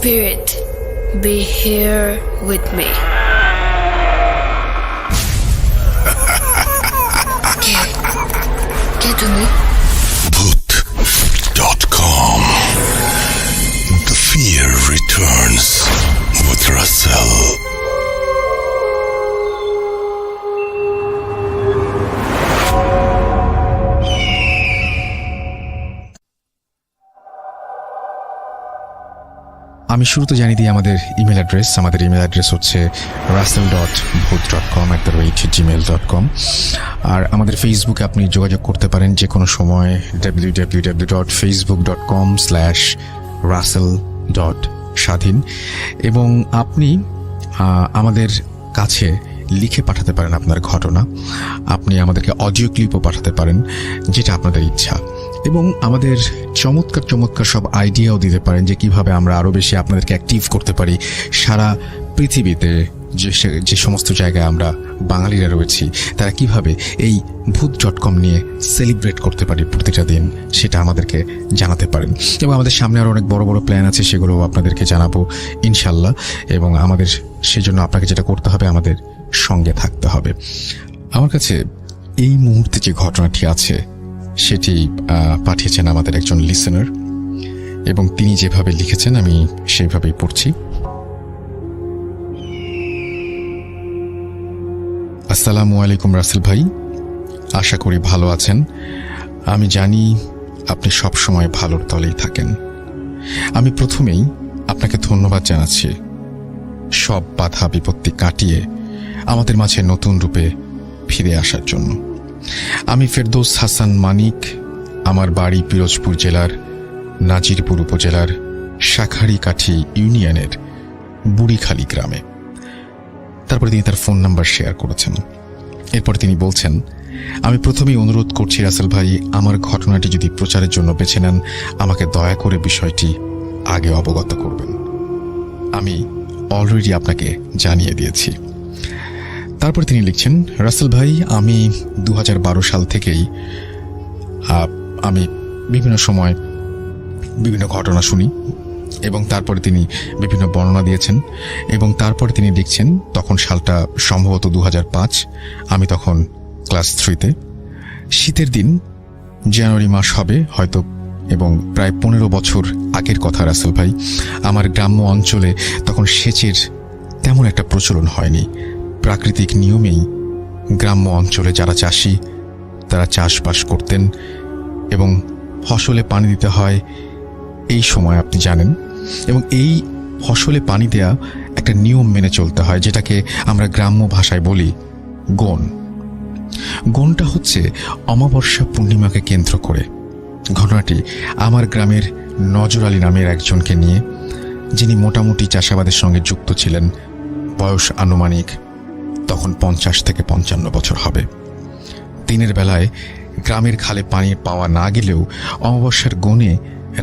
spirit, be here with me. কে তুমি? Bhoot.com. The fear returns with Russell. আমি শুরুতে জানিয়ে দিই আমাদের ইমেল অ্যাড্রেস। আমাদের ইমেল অ্যাড্রেস হচ্ছে russell.bhoot.com@gmail.com। আর আমাদের ফেসবুকে আপনি যোগাযোগ করতে পারেন যে কোনো সময় www.facebook.com/russell.স্বাধীন। এবং আপনি আমাদের কাছে লিখে পাঠাতে পারেন আপনার ঘটনা। আপনি আমাদেরকে অডিও ক্লিপও পাঠাতে পারেন, যেটা আপনাদের ইচ্ছা। এবং আমাদের চমৎকার চমৎকার সব আইডিয়াও দিতে পারেন যে কিভাবে আমরা আরও বেশি আপনাদেরকে অ্যাক্টিভ করতে পারি। সারা পৃথিবীতে যে সমস্ত জায়গায় আমরা বাঙালিরা রয়েছি, তারা কিভাবে এই ভূত.com নিয়ে সেলিব্রেট করতে পারি প্রতিটা দিন, সেটা আমাদেরকে জানাতে পারেন। এবং আমাদের সামনে আরও অনেক বড় বড় প্ল্যান আছে, সেগুলোও আপনাদেরকে জানাবো ইনশাল্লাহ। এবং আমাদের সেজন্য আপনাকে যেটা করতে হবে, আমাদের সঙ্গে থাকতে হবে। আমার কাছে এই মুহূর্তে যে ঘটনাটি আছে সেটি পাঠিয়েছেন আমাদের একজন লিসেনার, এবং তিনি যেভাবে লিখেছেন আমি সেইভাবেই পড়ছি। আসসালামু আলাইকুম রাসেল ভাই, আশা করি ভালো আছেন। আমি জানি আপনি সব সময় ভালোর তলেই থাকেন। আমি প্রথমেই আপনাকে ধন্যবাদ জানাচ্ছি সব বাধা বিপত্তি কাটিয়ে আমাদের মাঝে নতুন রূপে ফিরে আসার জন্য। আমি ফেরদৌস হাসান মানিক, আমার বাড়ি পিরোজপুর জেলার নাজিরপুর উপজেলার শাখারিকাঠি ইউনিয়নের বুড়িখালী গ্রামে। তারপরে তিনি তার ফোন নাম্বার শেয়ার করেছেন। এরপর তিনি বলছেন, আমি প্রথমেই অনুরোধ করছি রাসেল ভাই, আমার ঘটনাটি যদি প্রচারের জন্য বেছে নেন, আমাকে দয়া করে বিষয়টি আগে অবগত করবেন। আমি অলরেডি আপনাকে জানিয়ে দিয়েছি। তারপর তিনি লিখছেন, রাসেল ভাই, আমি 2012 সাল থেকেই আমি বিভিন্ন সময় বিভিন্ন ঘটনা শুনি, এবং তারপরে তিনি বিভিন্ন বর্ণনা দিয়েছেন। এবং তারপরে তিনি লিখছেন, তখন সালটা সম্ভবত 2005, আমি তখন ক্লাস 3-তে। শীতের দিন, জানুয়ারি মাস হবে হয়তো, এবং প্রায় 15 বছর আগের কথা রাসেল ভাই। আমার গ্রাম্য অঞ্চলে তখন সেচের তেমন একটা প্রচলন হয়নি। প্রাকৃতিক নিয়মেই গ্রাম্য অঞ্চলে যারা চাষি, তারা চাষবাস করতেন, এবং ফসলে পানি দিতে হয় এই সময়, আপনি জানেন। এবং এই ফসলে পানি দেয়া একটা নিয়ম মেনে চলতে হয়, যেটাকে আমরা গ্রাম্য ভাষায় বলি গণ। গণটা হচ্ছে অমাবস্যা পূর্ণিমাকে কেন্দ্র করে। ঘটনাটি আমার গ্রামের নজর আলী নামের একজনকে নিয়ে, যিনি মোটামুটি চাষাবাদের সঙ্গে যুক্ত ছিলেন। বয়স আনুমানিক তখন 50 থেকে 55 বছর হবে। দিনের বেলায় গ্রামের খালে পানি পাওয়া না গেলেও অমাবস্যার গণে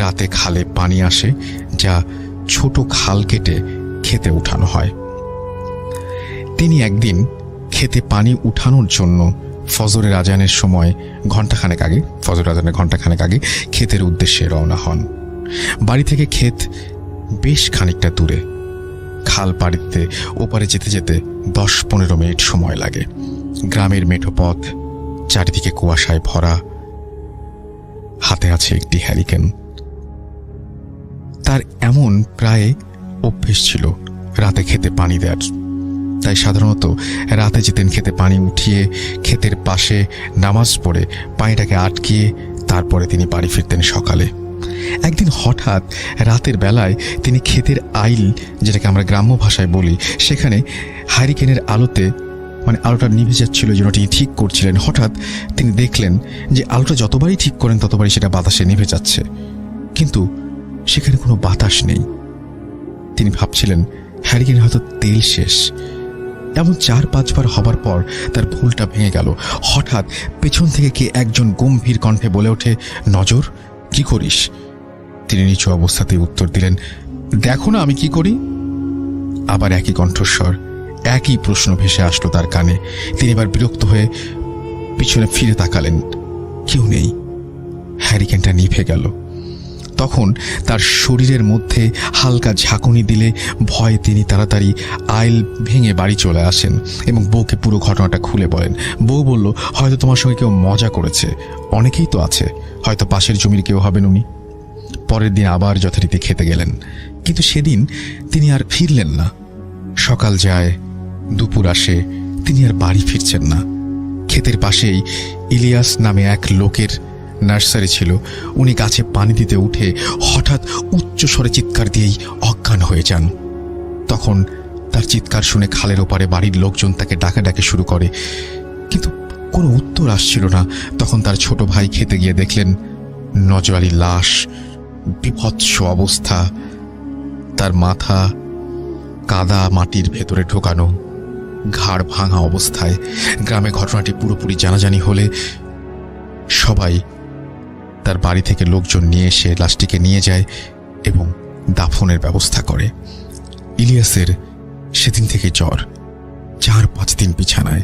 রাতে খালে পানি আসে, যা ছোট খাল কেটে খেতে উঠানো হয়। তিনি একদিন খেতে পানি উঠানোর জন্য ফজরের আজানের সময় ঘণ্টাখানেক আগে ক্ষেতের উদ্দেশ্যে রওনা হন। বাড়ি থেকে ক্ষেত বেশ খানিকটা দূরে। খাল পাড়ি দিতে ওপারে যেতে যেতে 10-15 মিনিট সময় লাগে। গ্রামের মেঠো পথ, চারিদিকে কুয়াশায় ভরা, হাতে আছে একটি হ্যারিকেন। তার এমন প্রায় অভ্যেস ছিল রাতে খেতে পানি দেওয়ার। তাই সাধারণত রাতে যেতেন খেতে পানি উঠিয়ে, ক্ষেতের পাশে নামাজ পড়ে পানিটাকে আটকিয়ে তারপরে তিনি বাড়ি ফিরতেন সকালে। একদিন হঠাৎ রাতের বেলায় তিনি ক্ষেতের আইল, যেটাকে আমরা গ্রাম্য ভাষায় বলি, সেখানে হ্যারিকেনের আলোতে, আলোটা নিভে যাচ্ছিল, যেন তিনি ঠিক করছিলেন। হঠাৎ তিনি দেখলেন যে আলোটা যতবারই ঠিক করেন ততবারই সেটা বাতাসে নিভে যাচ্ছে, কিন্তু সেখানে কোনো বাতাস নেই। তিনি ভাবছিলেন হ্যারিকেনে হয়তো তেল শেষ। এমন 4-5 বার হবার পর তার ভুলটা ভেঙে গেল। হঠাৎ পেছন থেকে কে একজন গম্ভীর কণ্ঠে বলে ওঠে, নজর, কি করিস? তিনি নিচু অবস্থাতেই উত্তর দিলেন, দেখো না আমি কি করি। আবার একই কণ্ঠস্বর, একই প্রশ্ন ভেসে আসলো তার কানে। তিনি এবার বিরক্ত হয়ে পিছনে ফিরে তাকালেন, কেউ নেই। হ্যারিকেনটা নিভে গেল। তখন তার শরীরের মধ্যে হালকা ঝাঁকুনি দিলে ভয়ে তিনি তাড়াতাড়ি আইল ভেঙে বাড়ি চলে আসেন এবং বউকে পুরো ঘটনাটা খুলে বলেন। বউ বলল, হয়তো তোমার সঙ্গে কেউ মজা করেছে, অনেকেই তো আছে, হয়তো পাশের জমির কেউ হবেন উনি। পরের দিন আবার যথারীতি খেতে গেলেন, কিন্তু সেদিন তিনি আর ফিরলেন না। সকাল যায়, দুপুর আসে, তিনি আর বাড়ি ফিরছেন না। ক্ষেতের পাশেই ইলিয়াস নামে এক লোকের নার্সারি ছিল। উনি গাছে পানি দিতে উঠে হঠাৎ উচ্চ স্বরে চিৎকার দিয়েই অজ্ঞান হয়ে যান। তখন তার চিৎকার শুনে খালের ওপারে বাড়ির লোকজন তাকে ডাকাডাকি শুরু করে, কিন্তু কোনো উত্তর আসছিল না। তখন তার ছোট ভাই খেতে গিয়ে দেখলেন নজর আলীর লাশ, বিভৎস অবস্থা, তার মাথা কাদা মাটির ভেতরে ঢোকানো, ঘাড় ভাঙা অবস্থায়। গ্রামে ঘটনাটি পুরোপুরি জানাজানি হলে সবাই তার বাড়ি থেকে লোকজন নিয়ে এসে লাশটিকে নিয়ে যায় এবং দাফনের ব্যবস্থা করে। ইলিয়াসের সেদিন থেকে জ্বর, 4-5 দিন বিছানায়।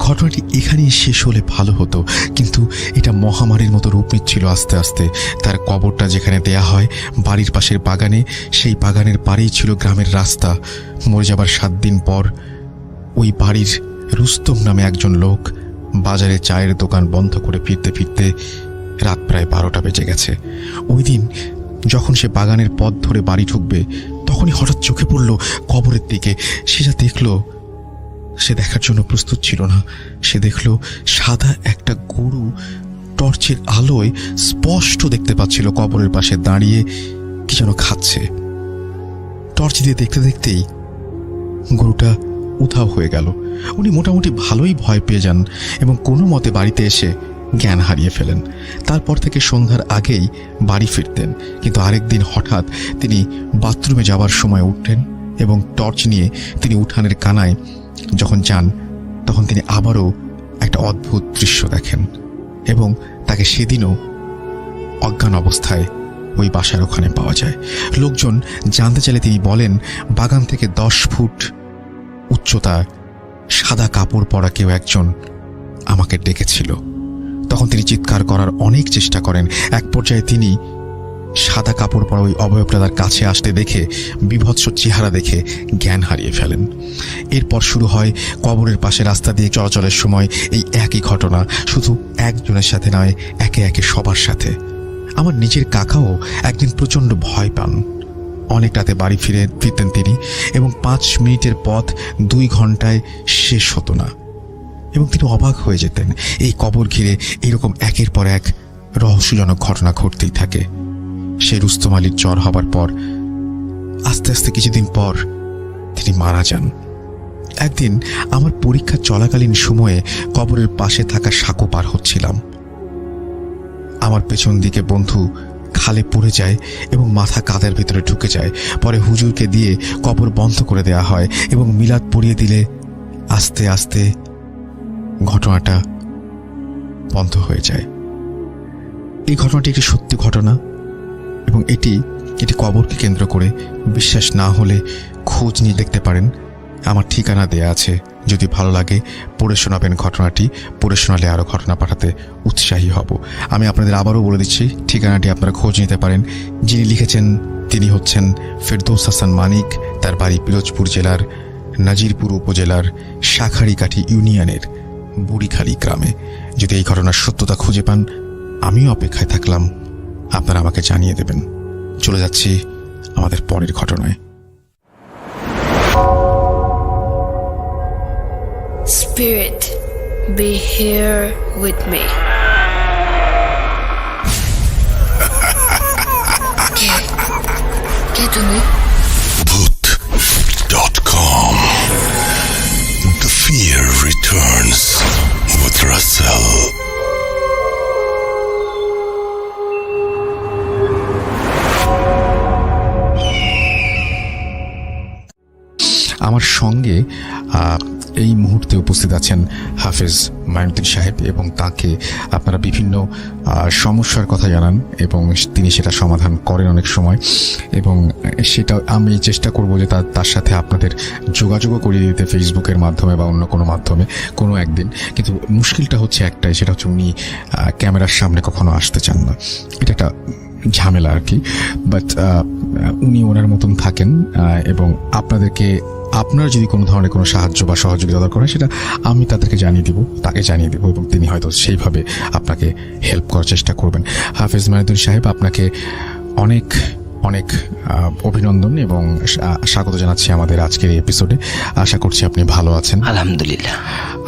ঘটনাটি এখানেই শেষ হলে ভালো হতো, কিন্তু এটা মহামারীর মতো রূপ নিচ্ছিল আস্তে আস্তে। তার কবরটা যেখানে দেয়া হয় বাড়ির পাশের বাগানে, সেই বাগানের পাড়েই ছিল গ্রামের রাস্তা। মরে যাবার 7 দিন পর ওই বাড়ির রুস্তম নামে একজন লোক বাজারে চায়ের দোকান বন্ধ করে ফিরতে ফিরতে রাত প্রায় 12টা বেজে গেছে। ওই দিন যখন সে বাগানের পথ ধরে বাড়ি ঢুকবে, তখনই হঠাৎ চোখে পড়ল কবরের দিকে। সে যা দেখল, সে দেখার জন্য প্রস্তুত ছিল না। সে দেখল সাদা একটা গরু টর্চের আলোয় স্পষ্ট দেখতে পাচ্ছিল কবরের পাশে দাঁড়িয়ে কি যেন খাচ্ছে। টর্চ দিয়ে দেখতে দেখতেই গরুটা উধাও হয়ে গেল। উনি মোটামুটি ভালোই ভয় পেয়ে যান এবং কোনো মতে বাড়িতে এসে জ্ঞান হারিয়ে ফেলেন। তারপর থেকে সন্ধ্যার আগেই বাড়ি ফিরতেন, কিন্তু আরেকদিন হঠাৎ তিনি বাথরুমে যাওয়ার সময় উঠলেন এবং টর্চ নিয়ে তিনি উঠানের কানায় যখন যান, তখন তিনি আবারও একটা অদ্ভুত দৃশ্য দেখেন এবং তাকে সেদিনও অজ্ঞান অবস্থায় ওই বাসার ওখানে পাওয়া যায়। লোকজন জানতে চাইলে তিনি বলেন, বাগান থেকে 10 ফুট উচ্চতা সাদা কাপড় পরা কেউ একজন আমাকে ডেকেছিল। তখন তিনি চিৎকার করার অনেক চেষ্টা করেন। এক পর্যায়ে তিনি সাদা কাপড় পরা ওই অবয়বটা তার কাছে আসতে দেখে, বিভৎস চেহারা দেখে জ্ঞান হারিয়ে ফেলেন। এরপর শুরু হয় কবরের পাশে রাস্তা দিয়ে চলাচলের সময় এই একই ঘটনা, শুধু একজনের সাথে নয়, একে একে সবার সাথে। আমার নিজের কাকাও একদিন প্রচণ্ড ভয় পান। অনেক রাতে বাড়ি ফিরতেন তিনি এবং 5 মিনিটের পথ 2 ঘন্টায় শেষ হতো না এবং তিনি অবাক হয়ে যেতেন। এই কবর ঘিরে এরকম একের পর এক রহস্যজনক ঘটনা ঘটতেই থাকে। সেই রুস্তম আলীর জ্বর হবার পর আস্তে আস্তে কিছুদিন পর তিনি মারা যান। একদিন আমার পরীক্ষা চলাকালীন সময়ে কবরের পাশে থাকা সাঁকো পার হচ্ছিলাম। আমার পেছন দিকে বন্ধু খালে পড়ে যায় এবং মাথা কাদের ভিতরে ঢুকে যায়। পরে হুজুরকে দিয়ে কবর বন্ধ করে দেয়া হয় এবং মিলাদ পড়িয়ে দিলে আস্তে আস্তে ঘটনাটা বন্ধ হয়ে যায়। এই ঘটনাটি একটি সত্যি ঘটনা এবং এটি কবরকে কেন্দ্র করে। বিশ্বাস না হলে খোঁজ নিয়ে দেখতে পারেন, আমার ঠিকানা দেয়া আছে। যদি ভালো লাগে পড়ে শোনাবেন ঘটনাটি। পড়ে শোনালে আরও ঘটনা পাঠাতে উৎসাহী হব। আমি আপনাদের আবারও বলে দিচ্ছি, ঠিকানাটি আপনারা খোঁজ নিতে পারেন। যিনি লিখেছেন তিনি হচ্ছেন ফেরদৌস হাসান মানিক। তার বাড়ি পিরোজপুর জেলার নাজিরপুর উপজেলার শাখারিকাঠি ইউনিয়নের বুড়িখালি গ্রামে। যদি এই ঘটনার সত্যতা খুঁজে পান, আমিও অপেক্ষায় থাকলাম, আপনারা আমাকে জানিয়ে দেবেন। চলে যাচ্ছি আমাদের পরের ঘটনায়। Spirit, be here with me. কে তুমি? Bhoot.com. The fear returns with Russell. আমার সঙ্গে এই মুহূর্তে উপস্থিত আছেন হাফেজ মাইনুদ্দিন সাহেব এবং তাকে আপনারা বিভিন্ন সমস্যার কথা জানান এবং তিনি সেটা সমাধান করেন অনেক সময়, এবং সেটা আমি চেষ্টা করব যে তার সাথে আপনাদের যোগাযোগও করিয়ে দিতে ফেসবুকের মাধ্যমে বা অন্য কোনো মাধ্যমে কোনো একদিন। কিন্তু মুশকিলটা হচ্ছে একটাই, সেটা হচ্ছে উনি ক্যামেরার সামনে কখনো আসতে চান না। এটা একটা ঝামেলা আর কি, বাট উনি ওনার মতন থাকেন এবং আপনাদেরকে আপনার যদি কোনো ধরনের কোনো সাহায্য বা সহযোগিতা দরকার হয় সেটা আমি তাদেরকে জানিয়ে দিব, তাকে জানিয়ে দেবো এবং তিনি হয়তো সেইভাবে আপনাকে হেল্প করার চেষ্টা করবেন। হাফেজ মাইনুদ্দিন সাহেব, আপনাকে অনেক অনেক অভিনন্দন এবং স্বাগত জানাচ্ছি আমাদের আজকের এই এপিসোডে। আশা করছি আপনি ভালো আছেন। আলহামদুলিল্লাহ।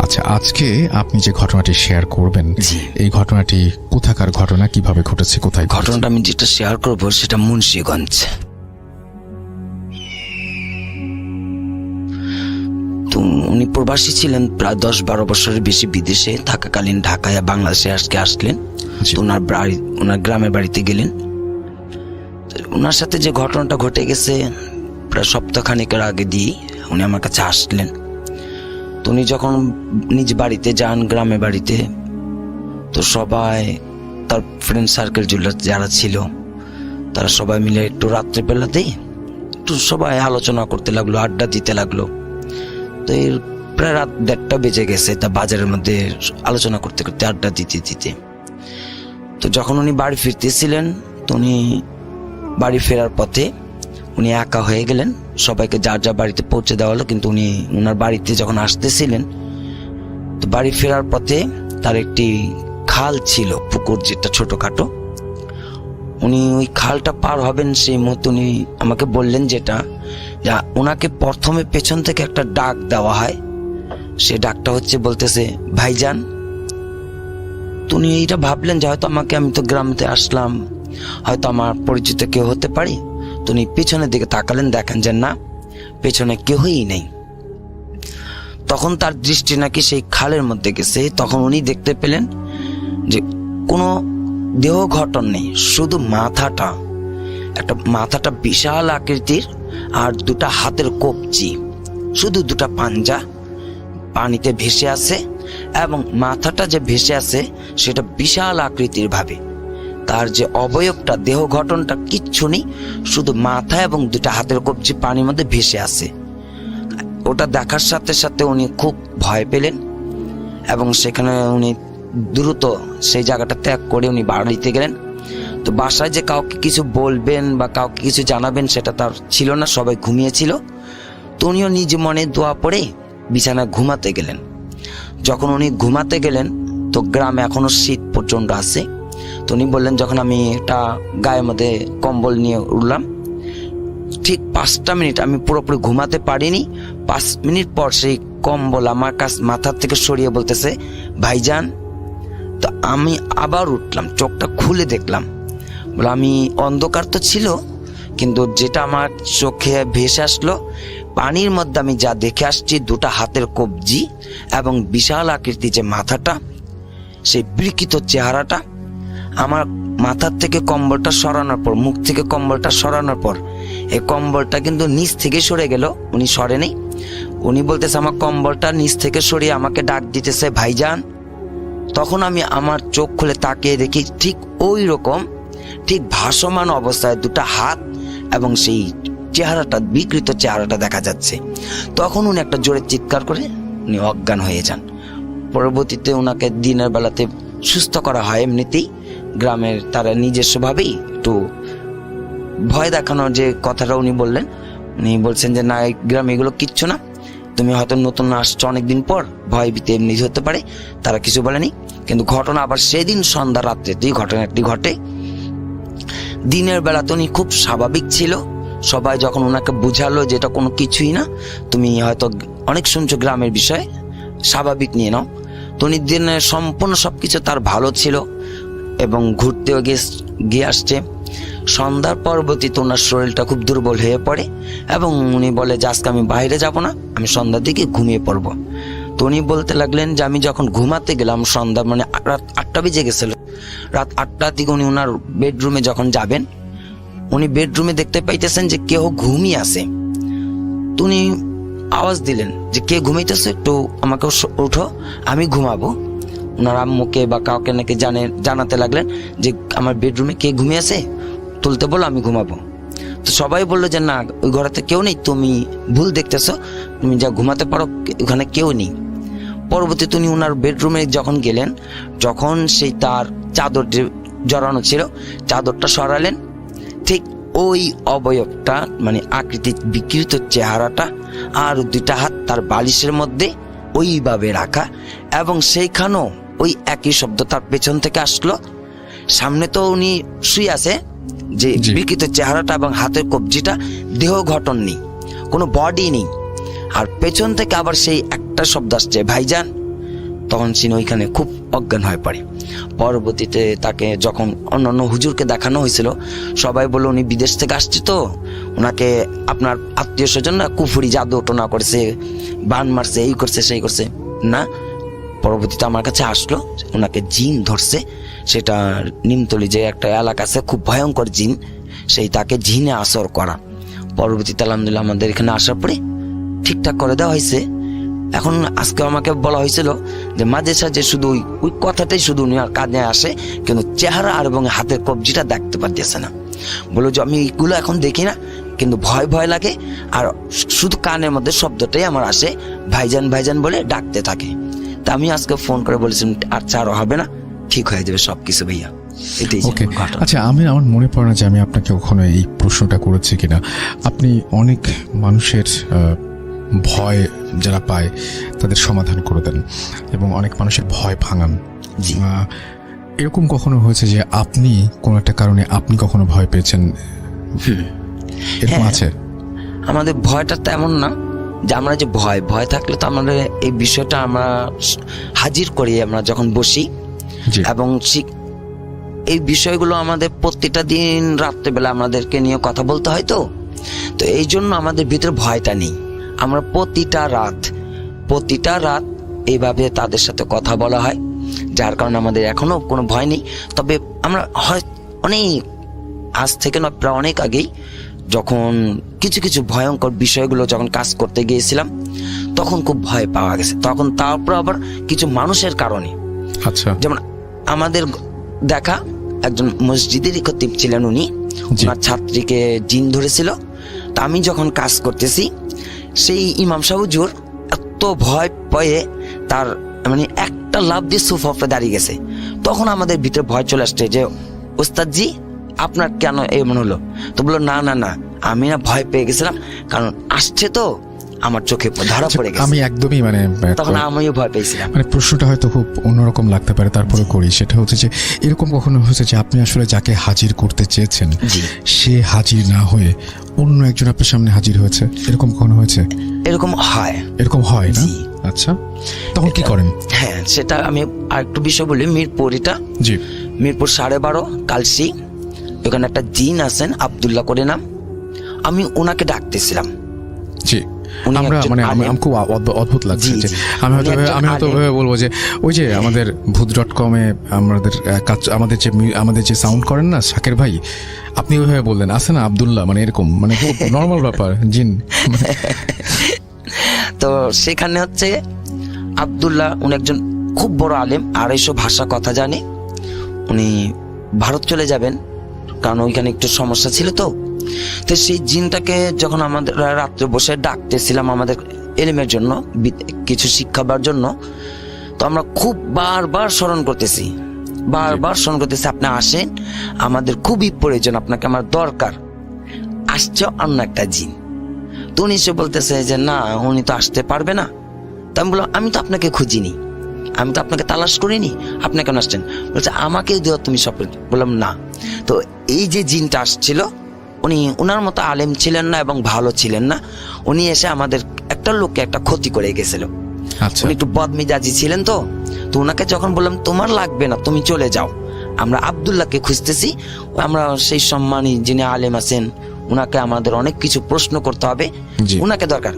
আচ্ছা, আজকে আপনি যে ঘটনাটি শেয়ার করবেন, এই ঘটনাটি কোথাকার ঘটনা, কিভাবে ঘটেছে, কোথায় ঘটনাটা আমি যেটা শেয়ার করবো সেটা মুন্সিগঞ্জ। তো উনি প্রবাসী ছিলেন, প্রায় 10-12 বছরের বেশি বিদেশে থাকাকালীন ঢাকায় বাংলাদেশে আসলেন। তো ওনার গ্রামের বাড়িতে গেলেন। ওনার সাথে যে ঘটনাটা ঘটে গেছে প্রায় সপ্তাহখানেকের আগে দিয়ে উনি আমার কাছে আসলেন। তো উনি যখন নিজ বাড়িতে যান, গ্রামের বাড়িতে, তো সবাই তার ফ্রেন্ড সার্কেল যারা ছিল তারা সবাই মিলে একটু রাত্রেবেলাতেই একটু সবাই আলোচনা করতে লাগলো, আড্ডা দিতে লাগলো। তো এর প্রায় রাত 1:30 বেজে গেছে। তা বাজারের মধ্যে আলোচনা করতে করতে, আড্ডা দিতে দিতে, তো যখন উনি বাড়ি ফিরতেছিলেন, তো উনি বাড়ি ফেরার পথে উনি একা হয়ে গেলেন। সবাইকে যার যা বাড়িতে পৌঁছে দেওয়া হলো, কিন্তু উনি ওনার বাড়িতে যখন আসতেছিলেন, তো বাড়ি ফেরার পথে তার একটি খাল ছিল, পুকুর যেটা ছোটখাটো। উনি ওই খালটা পার হবেন, সেই মুহূর্তে উনি আমাকে বললেন যেটা, যা ওনাকে প্রথমে পেছন থেকে একটা ডাক দেওয়া হয়। সে ডাকটা হচ্ছে, বলতেছে ভাইজান। তো উনি এইটা ভাবলেন যে হয়তো আমি তো গ্রামতে আসলাম, হয়তো আমার পরিচিত কেউ হতে পারে। তো উনি পেছনের দিকে তাকালেন, দেখেন যে না, পেছনে কেউই নেই। তখন তার দৃষ্টি নাকি সেই খালের মধ্যে গেছে। তখন উনি দেখতে পেলেন যে কোনো দেহ গঠন নেই, শুধু মাথাটা বিশাল আকৃতির, আর 2টা হাতের কবজি, শুধু 2টা পাঞ্জা পানিতে ভেসে আছে, এবং মাথাটা যে ভেসে আছে সেটা বিশাল আকৃতির ভাবে। তার যে অবয়বটা, দেহ গঠনটা কিচ্ছু নেই, শুধু মাথা এবং 2টা হাতের কবজি পানির মধ্যে ভেসে আছে। ওটা দেখার সাথে সাথে উনি খুব ভয় পেলেন এবং সেখানে উনি দ্রুত সেই জায়গাটা ত্যাগ করে উনি বাড়িতে গেলেন। তো বাসায় যে কাউকে কিছু বলবেন বা কাউকে কিছু জানাবেন সেটা তার ছিল না, সবাই ঘুমিয়েছিল। তো উনিও নিজ মনে দোয়া পড়ে বিছানায় ঘুমাতে গেলেন। যখন উনি ঘুমাতে গেলেন, তো গ্রামে এখনো শীত প্রচণ্ড আছে। তো উনি বললেন, যখন আমি একটা গায়ের মধ্যে কম্বল নিয়ে উঠলাম, ঠিক 5টা মিনিট আমি পুরোপুরি ঘুমাতে পারিনি। 5 মিনিট পর সেই কম্বল আমার মাথার থেকে সরিয়ে বলতেছে ভাইজান। তো আমি আবার উঠলাম, চোখটা খুলে দেখলাম, বলে আমি অন্ধকার তো ছিল, কিন্তু যেটা আমার চোখে ভেসে আসলো, পানির মধ্যে আমি যা দেখে আসছি, 2টা হাতের কবজি এবং বিশাল আকৃতি যে মাথাটা, সেই বিকৃত চেহারাটা। আমার মাথার থেকে কম্বলটা সরানোর পর, মুখ থেকে কম্বলটা সরানোর পর, এই কম্বলটা কিন্তু নিচ থেকে সরে গেল, উনি সরেনি। উনি বলতেছে আমার কম্বলটা নিচ থেকে সরিয়ে আমাকে ডাক দিতেছে ভাইজান। তখন আমি আমার চোখ খুলে তাকিয়ে দেখি ঠিক ওই রকম, ঠিক ভাসমান অবস্থায় 2টা হাত এবং সেই চেহারাটা, বিকৃত চেহারাটা দেখা যাচ্ছে। তখন উনি একটা জোরে চিৎকার করে উনি অজ্ঞান হয়ে যান। পরবর্তীতে ওনাকে দিনের বেলাতে সুস্থ করা হয়। এমনিতেই গ্রামের তারা নিজস্বভাবেই একটু ভয় দেখানোর যে কথাটা উনি বললেন, উনি বলছেন যে না, এই গ্রামে এগুলো কিচ্ছু না, তুমি হয়তো নতুন আসছো অনেকদিন পর, ভয় ভীতি এমনি হতে পারে, তারা কিছু বলেনি। কিন্তু ঘটনা আবার সেদিন সন্ধ্যা রাত্রেতেই ঘটনাটি ঘটে। দিনের বেলাতে উনি খুব স্বাভাবিক ছিল। সবাই যখন ওনাকে বুঝালো যে এটা কোনো কিছুই না, তুমি হয়তো অনেক শুনছো গ্রামের বিষয়ে, স্বাভাবিক নিয়ে নাও। তো উনি দিনে সম্পূর্ণ সবকিছু তার ভালো ছিল এবং ঘুরতেও গিয়ে আসছে। সন্ধ্যার পরবর্তীতে ওনার শরীরটা খুব দুর্বল হয়ে পড়ে এবং উনি বলে যে আজকে আমি বাইরে যাব না, আমি সন্ধ্যার দিকে ঘুমিয়ে পড়ব। তো উনি বলতে লাগলেন যে আমি যখন ঘুমাতে গেলাম, সন্ধ্যা মানে রাত 8টা বেজে গেছিল, রাত 8টার দিকে উনি ওনার বেডরুমে যখন যাবেন, উনি বেডরুমে দেখতে পাইতেছেন যে কেউ ঘুমিয়ে আছে। তো উনি আওয়াজ দিলেন যে কে ঘুমাইতেছে, একটু আমাকে উঠো, আমি ঘুমাবো। ওনার আম্মুকে বা কাউকে নাকি জানাতে লাগলেন যে আমার বেডরুমে কে ঘুমিয়ে আছে, তুলতে বলো, আমি ঘুমাবো। তো সবাই বললো যে না, ওই ঘরেতে কেউ নেই, তুমি ভুল দেখতেছো, তুমি যা ঘুমাতে পারো, ওখানে কেউ নেই। পরবর্তীতে উনি ওনার বেডরুমে যখন গেলেন, যখন সেই তার চাদর জড়ানো ছিল, চাদরটা সরালেন, ঠিক ওই অবয়বটা মানে আকৃতি বিকৃত চেহারাটা আর দুইটা হাত তার বালিশের মধ্যে ওইভাবে রাখা, এবং সেইখানেও ওই একই শব্দ তার পেছন থেকে আসলো। সামনে তো উনি শুয়ে আছে, যে বিকৃত চেহারাটা এবং হাতের কবজিটা, দেহ গঠন নেই, কোনো বডি নেই, আর পেছন থেকে আবার সেই একটা শব্দ আসছে, ভাইজান। তখন তিনি ওইখানে খুব অজ্ঞান হয়ে পড়ে। পরবর্তীতে তাকে যখন অন্যান্য হুজুরকে দেখানো হয়েছিল, সবাই বলল উনি বিদেশ থেকে আসছে, তো ওনাকে আপনার আত্মীয় স্বজন না কুফুরি জাদু টোনা করছে, বান মারছে, এই করছে সেই করছে না। পরবর্তীতে আমার কাছে আসলো, ওনাকে জিন ধরছে। সেটা নিমতলি যে একটা এলাকা আছে, খুব ভয়ঙ্কর জিন, সেই তাকে জিনে আসর করা। পরবর্তীতে আলহামদুলিল্লাহ আমাদের এখানে আসার পরে ঠিকঠাক করে দেওয়া হয়েছে। এখন আজকে আমাকে বলা হয়েছিল যে মাঝে সাঝে শুধু ওই কথাটাই শুধু উনি আর কাজে আসে, কিন্তু চেহারা আর এবং হাতের কবজিটা দেখতে পারতেছে না। বলো যে আমি এইগুলো এখন দেখি না, কিন্তু ভয় ভয় লাগে, আর শুধু কানের মধ্যে শব্দটাই আমার আসে, ভাইজান ভাইজান বলে ডাকতে থাকে। তা আমি আজকে ফোন করে বলেছিলাম আচ্ছা আর হবে না, ঠিক হয়ে যাবে সবকিছু ভাইয়া। এটাই ওকে, আচ্ছা আমার মনে পড়ে না যে আমি আপনাকে ওখানে এই প্রশ্নটা করেছি কিনা। আপনি অনেক মানুষের ভয় যারা পায় তাদের সমাধান করে দেন এবং অনেক মানুষের ভয় ভাঙান। এরকম কখনো হয়েছে যে আপনি কোন একটা কারণে আপনি কখনো ভয় পেয়েছেন? এরকম আছে? আমাদের ভয়টা তেমন না যে আমরা যে ভয় থাকলে তো আমাদের এই বিষয়টা আমরা হাজির করি আমরা যখন বসি, এবং এই বিষয়গুলো আমাদের প্রতিটা দিন রাত্রেবেলা আমাদেরকে নিয়ে কথা বলতে হয়, তো এই জন্য আমাদের ভিতরে ভয়টা নেই। আমরা প্রতিটা রাত এইভাবে তাদের সাথে কথা বলা হয়, যার কারণে আমাদের এখনো কোনো ভয় নেই। তবে আমরা হয় অনেক আজ থেকে না, প্রায় অনেক আগেই যখন কিছু ভয়ঙ্কর বিষয়গুলো যখন কাজ করতে গিয়েছিলাম, তখন খুব ভয় পাওয়া গেছে। তখন তারপর আবার কিছু মানুষের কারণে, আচ্ছা, যেমন আমাদের দেখা একজন মসজিদেরই খতিব ছিলেন, উনি ওনার ছাত্রীকে জিন ধরেছিল। তা আমি যখন কাজ করতেছি, সেই ইমাম সাহেব হুজুর এত ভয় পেয়ে তার মানে একটা লাফ দিয়ে সোফা উপরে দাঁড়িয়ে গেছে। তখন আমাদের ভিতরে ভয় চলে আসছে যে ওস্তাদজি আপনার কেন এমন হলো? তো বললো না না না, আমি না ভয় পেয়ে গেছিলাম, কারণ আসছে তো আমার চোখে ধরা পড়ে গেছে। আমি একদমই মানে তখন আমিও ভয় পেয়েছিলাম। মানে প্রশ্নটা হয়তো খুব অন্যরকম লাগতে পারে, তারপরে করি। সেটা হচ্ছে যে এরকম কখনো হয়েছে যে আপনি আসলে যাকে হাজির করতে চেয়েছেন সে হাজির না হয়ে অন্য একজন আপনার সামনে হাজির হয়েছে? এরকম কখনো হয়েছে? এরকম হয় না? আচ্ছা, তখন কি করেন? হ্যাঁ, সেটা আমি আরেকটু বিষয় বলি। মিরপুর 12.5 কালসি, ওখানে একটা জিন আছেন আব্দুল্লাহ করে নাম। আমি ওনাকে ডাকতেছিলাম। জি, আমরা মানে আমি খুব অদ্ভুত লাগছে যে আমি হয়তো বলবো যে ওই যে আমাদের ভূত.com এ আমাদের যে সাউন্ড করেন না শাকের ভাই, আপনি ওইভাবে বললেন আছে না আব্দুল্লাহ, মানে এরকম মানে খুব নর্মাল ব্যাপার জিন। তো সেখানে হচ্ছে আব্দুল্লাহ, উনি একজন খুব বড় আলেম, 250 ভাষা কথা জানে। উনি ভারত চলে যাবেন, কারণ ওইখানে একটু সমস্যা ছিল। তো সেই জিনটাকে যখন আমাদের রাত্রে বসে ডাকতেছিলাম আমাদের এলিমের জন্য, কিছু শিক্ষাবার জন্য, তো আমরা খুব বারবার স্মরণ করতেছি, আপনি আসেন, আমাদের খুবই প্রয়োজন, আপনাকে আমার দরকার। আসছে অন্য একটা জিন। তো উনি সে বলতেছে যে না, উনি তো আসতে পারবে না। তো আমি বললাম আমি তো আপনাকে খুঁজিনি, আমি তো আপনাকে তালাশ করিনি, আপনি কেন আসছেন? বলছে আমাকে দিও তুমি সব। বললাম না। তো এই যে জিনটা আসছিল, উনি ওনার মতো আলেম ছিলেন না এবং ভালো ছিলেন না। উনি এসে আমাদের একটা লোককে একটা ক্ষতি করে গেছিল। উনি একটু বদমেজাজি ছিলেন। তো ওনাকে যখন বললাম তোমার লাগবে না, তুমি চলে যাও, আমরা আব্দুল্লাহকে খুঁজতেছি, আমরা সেই সম্মানী যিনি আলেম আছেন, উনাকে আমাদের অনেক কিছু প্রশ্ন করতে হবে, উনাকে দরকার।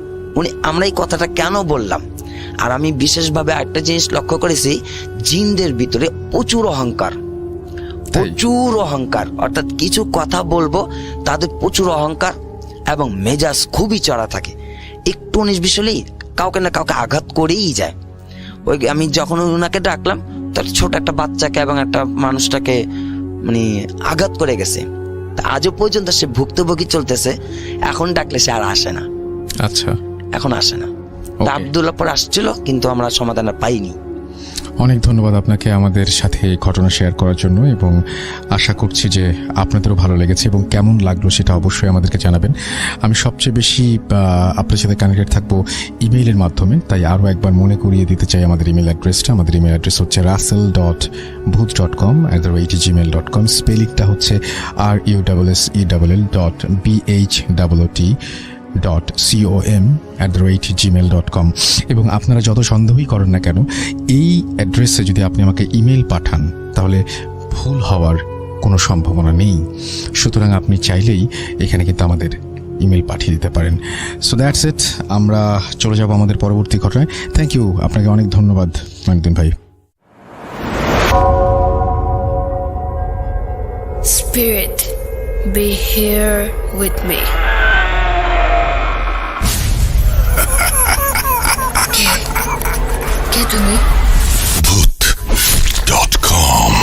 আমরা এই কথাটা কেন বললাম? আর আমি বিশেষভাবে একটা জিনিস লক্ষ্য করেছি, জিনদের ভিতরে প্রচুর অহংকার, অর্থাৎ কিছু কথা বলবো তাদের প্রচুর অহংকার এবং মেজাজ খুবই চড়া থাকে। একটু 19 বিশ হলেই কাউকে না কাউকে আঘাত করেই যায়। ওই আমি যখন ওনাকে ডাকলাম, তার ছোট একটা বাচ্চাকে এবং একটা মানুষটাকে মানে আঘাত করে গেছে। আজও পর্যন্ত সে ভুক্তভোগী চলতেছে। এখন ডাকলে সে আর আসে না। আচ্ছা, এখন আসে না। আব্দুল্লাহ পর আসছিল, কিন্তু আমরা সমাধান পাইনি। অনেক ধন্যবাদ আপনাকে আমাদের সাথে এই ঘটনা শেয়ার করার জন্য, এবং আশা করছি যে আপনাদেরও ভালো লেগেছে এবং কেমন লাগলো সেটা অবশ্যই আমাদেরকে জানাবেন। আমি সবচেয়ে বেশি আপনার সাথে কানেক্টেড থাকবো ইমেইলের মাধ্যমে, তাই আরও একবার মনে করিয়ে দিতে চাই আমাদের ইমেল অ্যাড্রেসটা। আমাদের ইমেল অ্যাড্রেস হচ্ছে russell.bhuth.com@gmail.com। স্পেলিংটা হচ্ছে russell.bhuth.com, এবং আপনারা যত সন্দেহই করেন না কেন, এই অ্যাড্রেসে যদি আপনি আমাকে ইমেল পাঠান তাহলে ভুল হওয়ার কোনো সম্ভাবনা নেই। সুতরাং আপনি চাইলেই এখানে কিন্তু আমাদের ইমেল পাঠিয়ে দিতে পারেন। সো দ্যাটস ইট, আমরা চলে যাব আমাদের পরবর্তী ঘটনায়। থ্যাংক ইউ, আপনাকে অনেক ধন্যবাদ মঈনুদ্দিন ভাই। Spirit, be here with me. কে তুমি? Bhuth.com.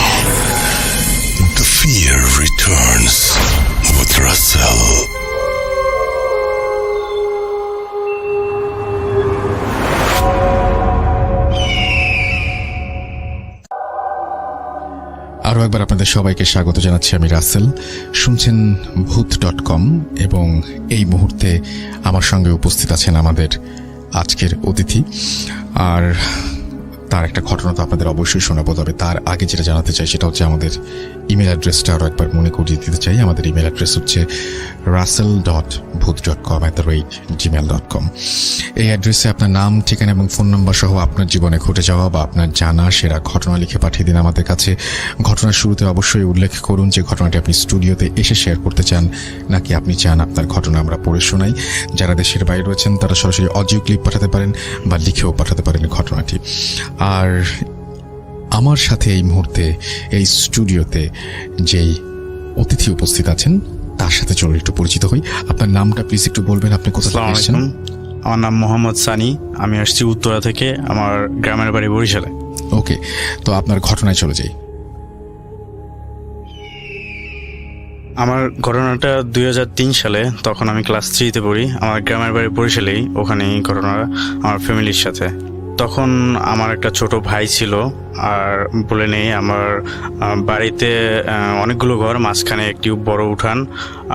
The fear returns with Russell. আরও একবার আপনাদের সবাইকে স্বাগত জানাচ্ছি, আমি রাসেল। শুনছেন Bhuth.com, এবং এই মুহূর্তে আমার সঙ্গে উপস্থিত আছেন আমাদের আজকের অতিথি। আর তার একটা ঘটনা তো আপনাদের অবশ্যই শোনাবো, তবে তার আগে যেটা জানাতে চাই সেটা হচ্ছে আমাদের ইমেল অ্যাড্রেসটা আরও একবার মনে করিয়ে দিতে চাই। আমাদের ইমেল অ্যাড্রেস হচ্ছে russell.bhuth.com@gmail.com। এই অ্যাড্রেসে আপনার নাম, ঠিকানা এবং ফোন নাম্বার সহ আপনার জীবনে ঘটে যাওয়া বা আপনার জানা সেরা ঘটনা লিখে পাঠিয়ে দিন আমাদের কাছে। ঘটনার শুরুতে অবশ্যই উল্লেখ করুন যে ঘটনাটি আপনি স্টুডিওতে এসে শেয়ার করতে চান, নাকি আপনি চান আপনার ঘটনা আমরা পড়ে শোনাই। যারা দেশের বাইরে রয়েছেন তারা সরাসরি অডিও ক্লিপ পাঠাতে পারেন বা লিখেও পাঠাতে পারেন ঘটনাটি। আর আমার সাথে এই মুহূর্তে এই স্টুডিওতে যেই অতিথি উপস্থিত আছেন তার সাথে চলুন একটু পরিচিত হই। আপনার নামটা প্লিজ একটু বলবেন, আপনি কোথা থেকে এসেছেন? আমার নাম মোহাম্মদ সানি, আমি আসছি উত্তরা থেকে, আমার গ্রামের বাড়ি বরিশালে। ওকে, তো আপনার ঘটনায় চলে যাই। আমার ঘটনাটা 2003 সালে, তখন আমি ক্লাস 3-তে পড়ি। আমার গ্রামের বাড়ি বরিশালেই, ওখানেই ঘটনাটা আমার ফ্যামিলির সাথে। তখন আমার একটা ছোট ভাই ছিল, আর বলে নেই আমার বাড়িতে অনেকগুলো ঘর, মাঝখানে একটি বড় উঠান,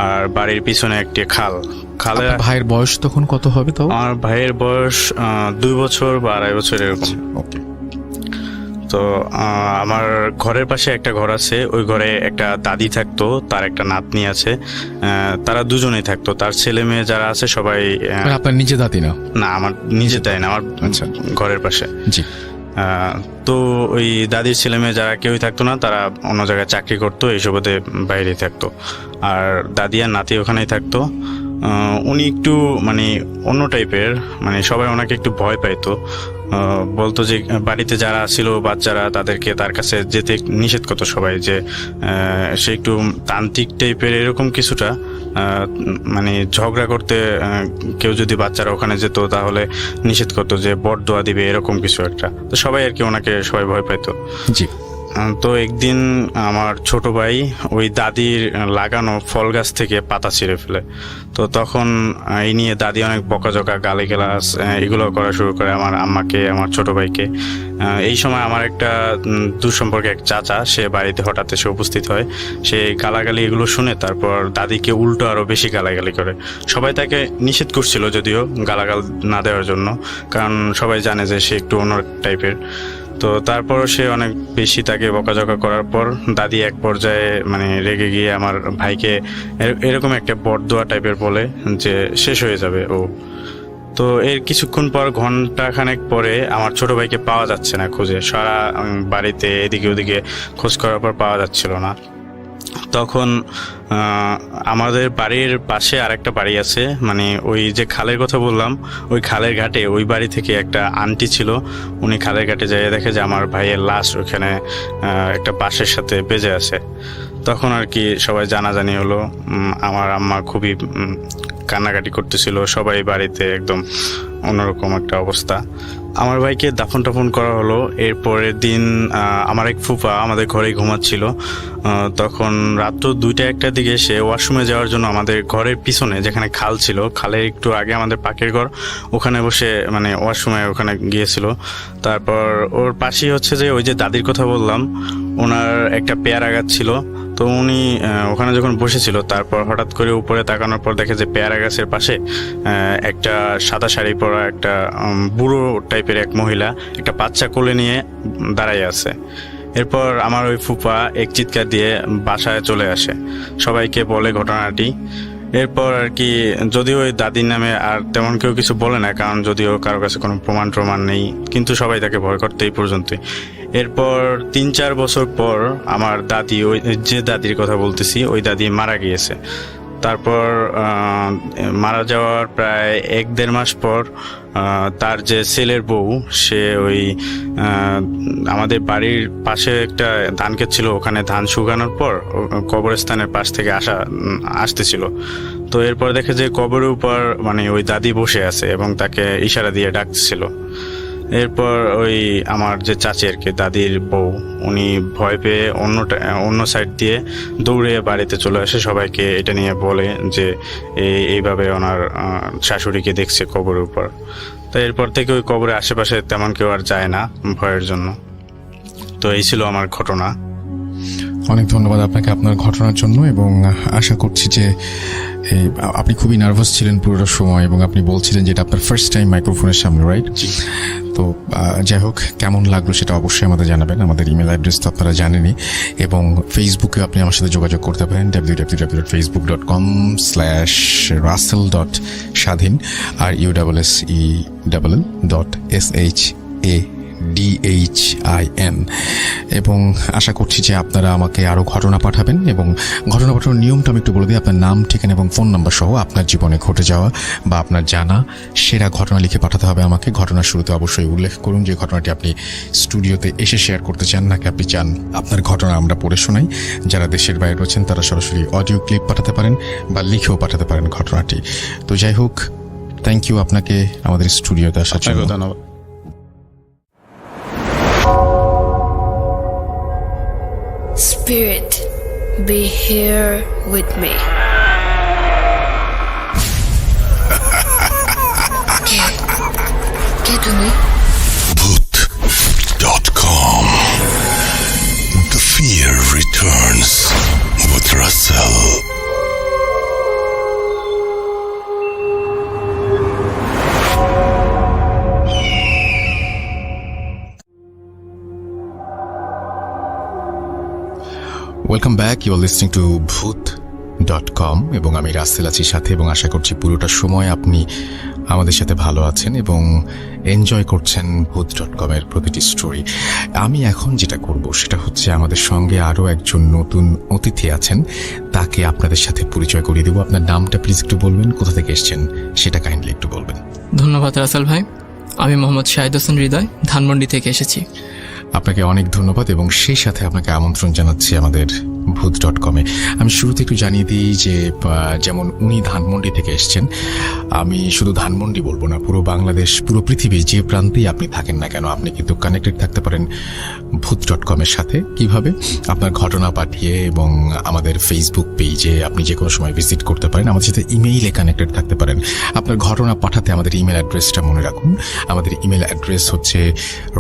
আর বাড়ির পিছনে একটি খালে। ভাইয়ের বয়স তখন কত হবে? তো আমার ভাইয়ের বয়স 2 বছর বা 2.5 বছর এরকম। ওকে। তো আমার ঘরের পাশে একটা ঘর আছে, ওই ঘরে একটা দাদি থাকতো, তার একটা নাতনি আছে। তারা দুজনেই থাকতো। তার ছেলে মেয়ে যারা আছে সবাই। আপনার নিজে দাদি না? না, আমার নিজে তাই না, আমার ঘরের পাশে। জি। তো ওই দাদির ছেলে মেয়ে যারা কেউই থাকতো না, তারা অন্য জায়গায় চাকরি করতো, এইসবতে বাইরেই থাকতো। আর দাদি আর নাতি ওখানেই থাকতো। উনি একটু মানে অন্য টাইপের, মানে সবাই ওনাকে একটু ভয় পাইতো। বলতো যে বাড়িতে যারা ছিল বাচ্চারা, তাদেরকে তার কাছে যেতে নিষেধ করতো সবাই, যে সে একটু তান্ত্রিক টাইপের এরকম কিছুটা। মানে ঝগড়া করতে কেউ যদি বাচ্চারা ওখানে যেত তাহলে নিষেধ করতো, যে বরদোয়া দিবে এরকম কিছু একটা। তো সবাই আর কি ওনাকে সবাই ভয় পাইতো। জি। তো একদিন আমার ছোট ভাই ওই দাদির লাগানো ফল গাছ থেকে পাতা ছিঁড়ে ফেলে। তো তখন এই নিয়ে দাদি অনেক বকাঝকা, গালিগালাজ এগুলো করা শুরু করে আমার আম্মাকে, আমার ছোট ভাইকে। এই সময় আমার একটা দূরসম্পর্কে এক চাচা, সে বাড়িতে হঠাৎ এসে উপস্থিত হয়। সে গালাগালি এগুলো শুনে তারপর দাদিকে উল্টো আরো বেশি গালাগালি করে। সবাই তাকে নিষেধ করছিল যদিও গালাগাল না দেওয়ার জন্য, কারণ সবাই জানে যে সে একটু অন্য টাইপের। তো তারপরও সে অনেক বেশি তাকে বকাঝকা করার পর দাদি এক পর্যায়ে মানে রেগে গিয়ে আমার ভাইকে এরকম একটা বরদোয়া টাইপের বলে যে শেষ হয়ে যাবে ও। তো এর কিছুক্ষণ পর, ঘন্টাখানেক পরে, আমার ছোট ভাইকে পাওয়া যাচ্ছে না খুঁজে। সারা বাড়িতে এদিকে ওদিকে খোঁজ করার পর পাওয়া যাচ্ছিল না। তখন আমাদের বাড়ির পাশে আরেকটা বাড়ি আছে, মানে ওই যে খালের কথা বললাম, ওই খালের ঘাটে ওই বাড়ি থেকে একটা আন্টি ছিল। উনি খালের ঘাটে যাইয়ে দেখে যে আমার ভাইয়ের লাশ ওখানে একটা বাঁশের সাথে বেজে আছে। তখন আর কি সবাই জানাজানি হলো। আমার আম্মা খুবই কান্নাকাটি করতেছিল, সবাই বাড়িতে একদম অন্যরকম একটা অবস্থা। আমার ভাইকে দাফন টাফন করা হলো। এরপরের দিন আমার এক ফুফা আমাদের ঘরেই ঘুমাচ্ছিল। তখন রাত্র 2টা-1টার দিকে সে ওয়াশরুমে যাওয়ার জন্য আমাদের ঘরের পিছনে যেখানে খাল ছিল, খালের একটু আগে আমাদের পাকের ঘর, ওখানে বসে মানে ওয়াশরুমে ওখানে গিয়েছিল। তারপর ওর পাশেই হচ্ছে যে ওই যে দাদির কথা বললাম, ওনার একটা পেয়ারা গাছ ছিল। তো উনি ওখানে যখন বসেছিল, তারপর হঠাৎ করে উপরে তাকানোর পর দেখে যে পেয়ারা গাছের পাশে একটা সাদা শাড়ি পরা একটা বুড়ো টাইপের এক মহিলা একটা বাচ্চা কোলে নিয়ে দাঁড়াই আছে। এরপর আমার ওই ফুফা এক চিৎকার দিয়ে বাসায় চলে আসে, সবাইকে বলে ঘটনাটি। এরপর আর কি, যদিও ওই দাদির নামে আর তেমন কেউ কিছু বলে না, কারণ যদিও কারো কাছে কোনো প্রমাণ নেই, কিন্তু সবাই তাকে ভয় করতে এই পর্যন্তই। এরপর 3-4 বছর পর আমার দাদি, ওই যে দাদির কথা বলতেছি, ওই দাদি মারা গিয়েছে। তারপর মারা যাওয়ার প্রায় 1-1.5 মাস পর তার যে ছেলের বউ, সে ওই আমাদের বাড়ির পাশে একটা ধান ক্ষেত ছিল, ওখানে ধান শুকানোর পর কবরস্থানের পাশ থেকে আসতেছিল। তো এরপর দেখে যে কবরের উপর মানে ওই দাদি বসে আছে এবং তাকে ইশারা দিয়ে ডাকছিল। এরপর ওই আমার যে চাচি আর কি, দাদির বউ, উনি ভয় পেয়ে অন্য সাইড দিয়ে দৌড়ে বাড়িতে চলে আসে, সবাইকে এটা নিয়ে বলে যে এইভাবে ওনার শাশুড়িকে দেখছে কবরের উপর। তো এরপর থেকে ওই কবরের আশেপাশে তেমন কেউ আর যায় না ভয়ের জন্য। তো এই ছিল আমার ঘটনা। অনেক ধন্যবাদ আপনাকে আপনার ঘটনার জন্য, এবং আশা করছি যে আপনি খুবই নার্ভাস ছিলেন পুরোটা সময়, এবং আপনি বলছিলেন যে এটা আপনার ফার্স্ট টাইম মাইক্রোফোনের সামনে, রাইট? তো যাই হোক, কেমন লাগলো সেটা অবশ্যই আমাদের জানাবেন। আমাদের ইমেল অ্যাড্রেস তো আপনারা জানেনই, এবং ফেসবুকে আপনি আমার সাথে যোগাযোগ করতে পারেন www.facebook.com/russell.shadhin আর USSESHADHIN। এবং আশা করছি যে আপনারা আমাকে আরও ঘটনা পাঠাবেন, এবং ঘটনা পাঠানোর নিয়মটা আমি একটু বলে দিই। আপনার নাম, ঠিকানা এবং ফোন নাম্বার সহ আপনার জীবনে ঘটে যাওয়া বা আপনার জানা সেরা ঘটনা লিখে পাঠাতে হবে আমাকে। ঘটনার শুরুতে অবশ্যই উল্লেখ করুন যে ঘটনাটি আপনি স্টুডিওতে এসে শেয়ার করতে চান, নাকি আপনি চান আপনার ঘটনা আমরা পড়ে শোনাই। যারা দেশের বাইরে রয়েছেন তারা সরাসরি অডিও ক্লিপ পাঠাতে পারেন বা লিখেও পাঠাতে পারেন ঘটনাটি। তো যাই হোক, থ্যাংক ইউ আপনাকে আমাদের স্টুডিওতে আসার জন্য। ধন্যবাদ। Spirit, be here with me. কে তুমি? Bhoot.com. The fear returns with Russell. Welcome back, you are listening to Bhoot.com, এবং আমি রাসেল আছি সাথে, এবং আশা করছি পুরোটা সময় আপনি আমাদের সাথে ভালো আছেন এবং এনজয় করছেন Bhoot.com এর প্রতিটি স্টোরি। আমি এখন যেটা করব সেটা হচ্ছে, আমাদের সঙ্গে আরও একজন নতুন অতিথি আছেন, তাকে আপনাদের সাথে পরিচয় করিয়ে দেবো। আপনার নামটা প্লিজ একটু বলবেন, কোথা থেকে এসেছেন সেটা কাইন্ডলি একটু বলবেন। ধন্যবাদ রাসেল ভাই, আমি মোহাম্মদ শাহিদ হোসেন হৃদয়, ধানমন্ডি থেকে এসেছি। আপনাকে অনেক ধন্যবাদ, এবং সেই সাথে আপনাকে আমন্ত্রণ জানাচ্ছি আমাদের Bhoot.com-এ। আমি শুরুতে একটু জানিয়ে দিই যে যেমন উনি ধানমন্ডি থেকে এসছেন, আমি শুধু ধানমন্ডি বলবো না, পুরো বাংলাদেশ, পুরো পৃথিবী যে প্রান্তেই আপনি থাকেন না কেন, আপনি কিন্তু কানেক্টেড থাকতে পারেন Bhoot.com-এর সাথে। কিভাবে? আপনার ঘটনা পাঠিয়ে, এবং আমাদের ফেসবুক পেজে আপনি যে কোনো সময় ভিজিট করতে পারেন, আমাদের সাথে ইমেইলে কানেক্টেড থাকতে পারেন। আপনার ঘটনা পাঠাতে আমাদের ইমেল অ্যাড্রেসটা মনে রাখুন। আমাদের ইমেল অ্যাড্রেস হচ্ছে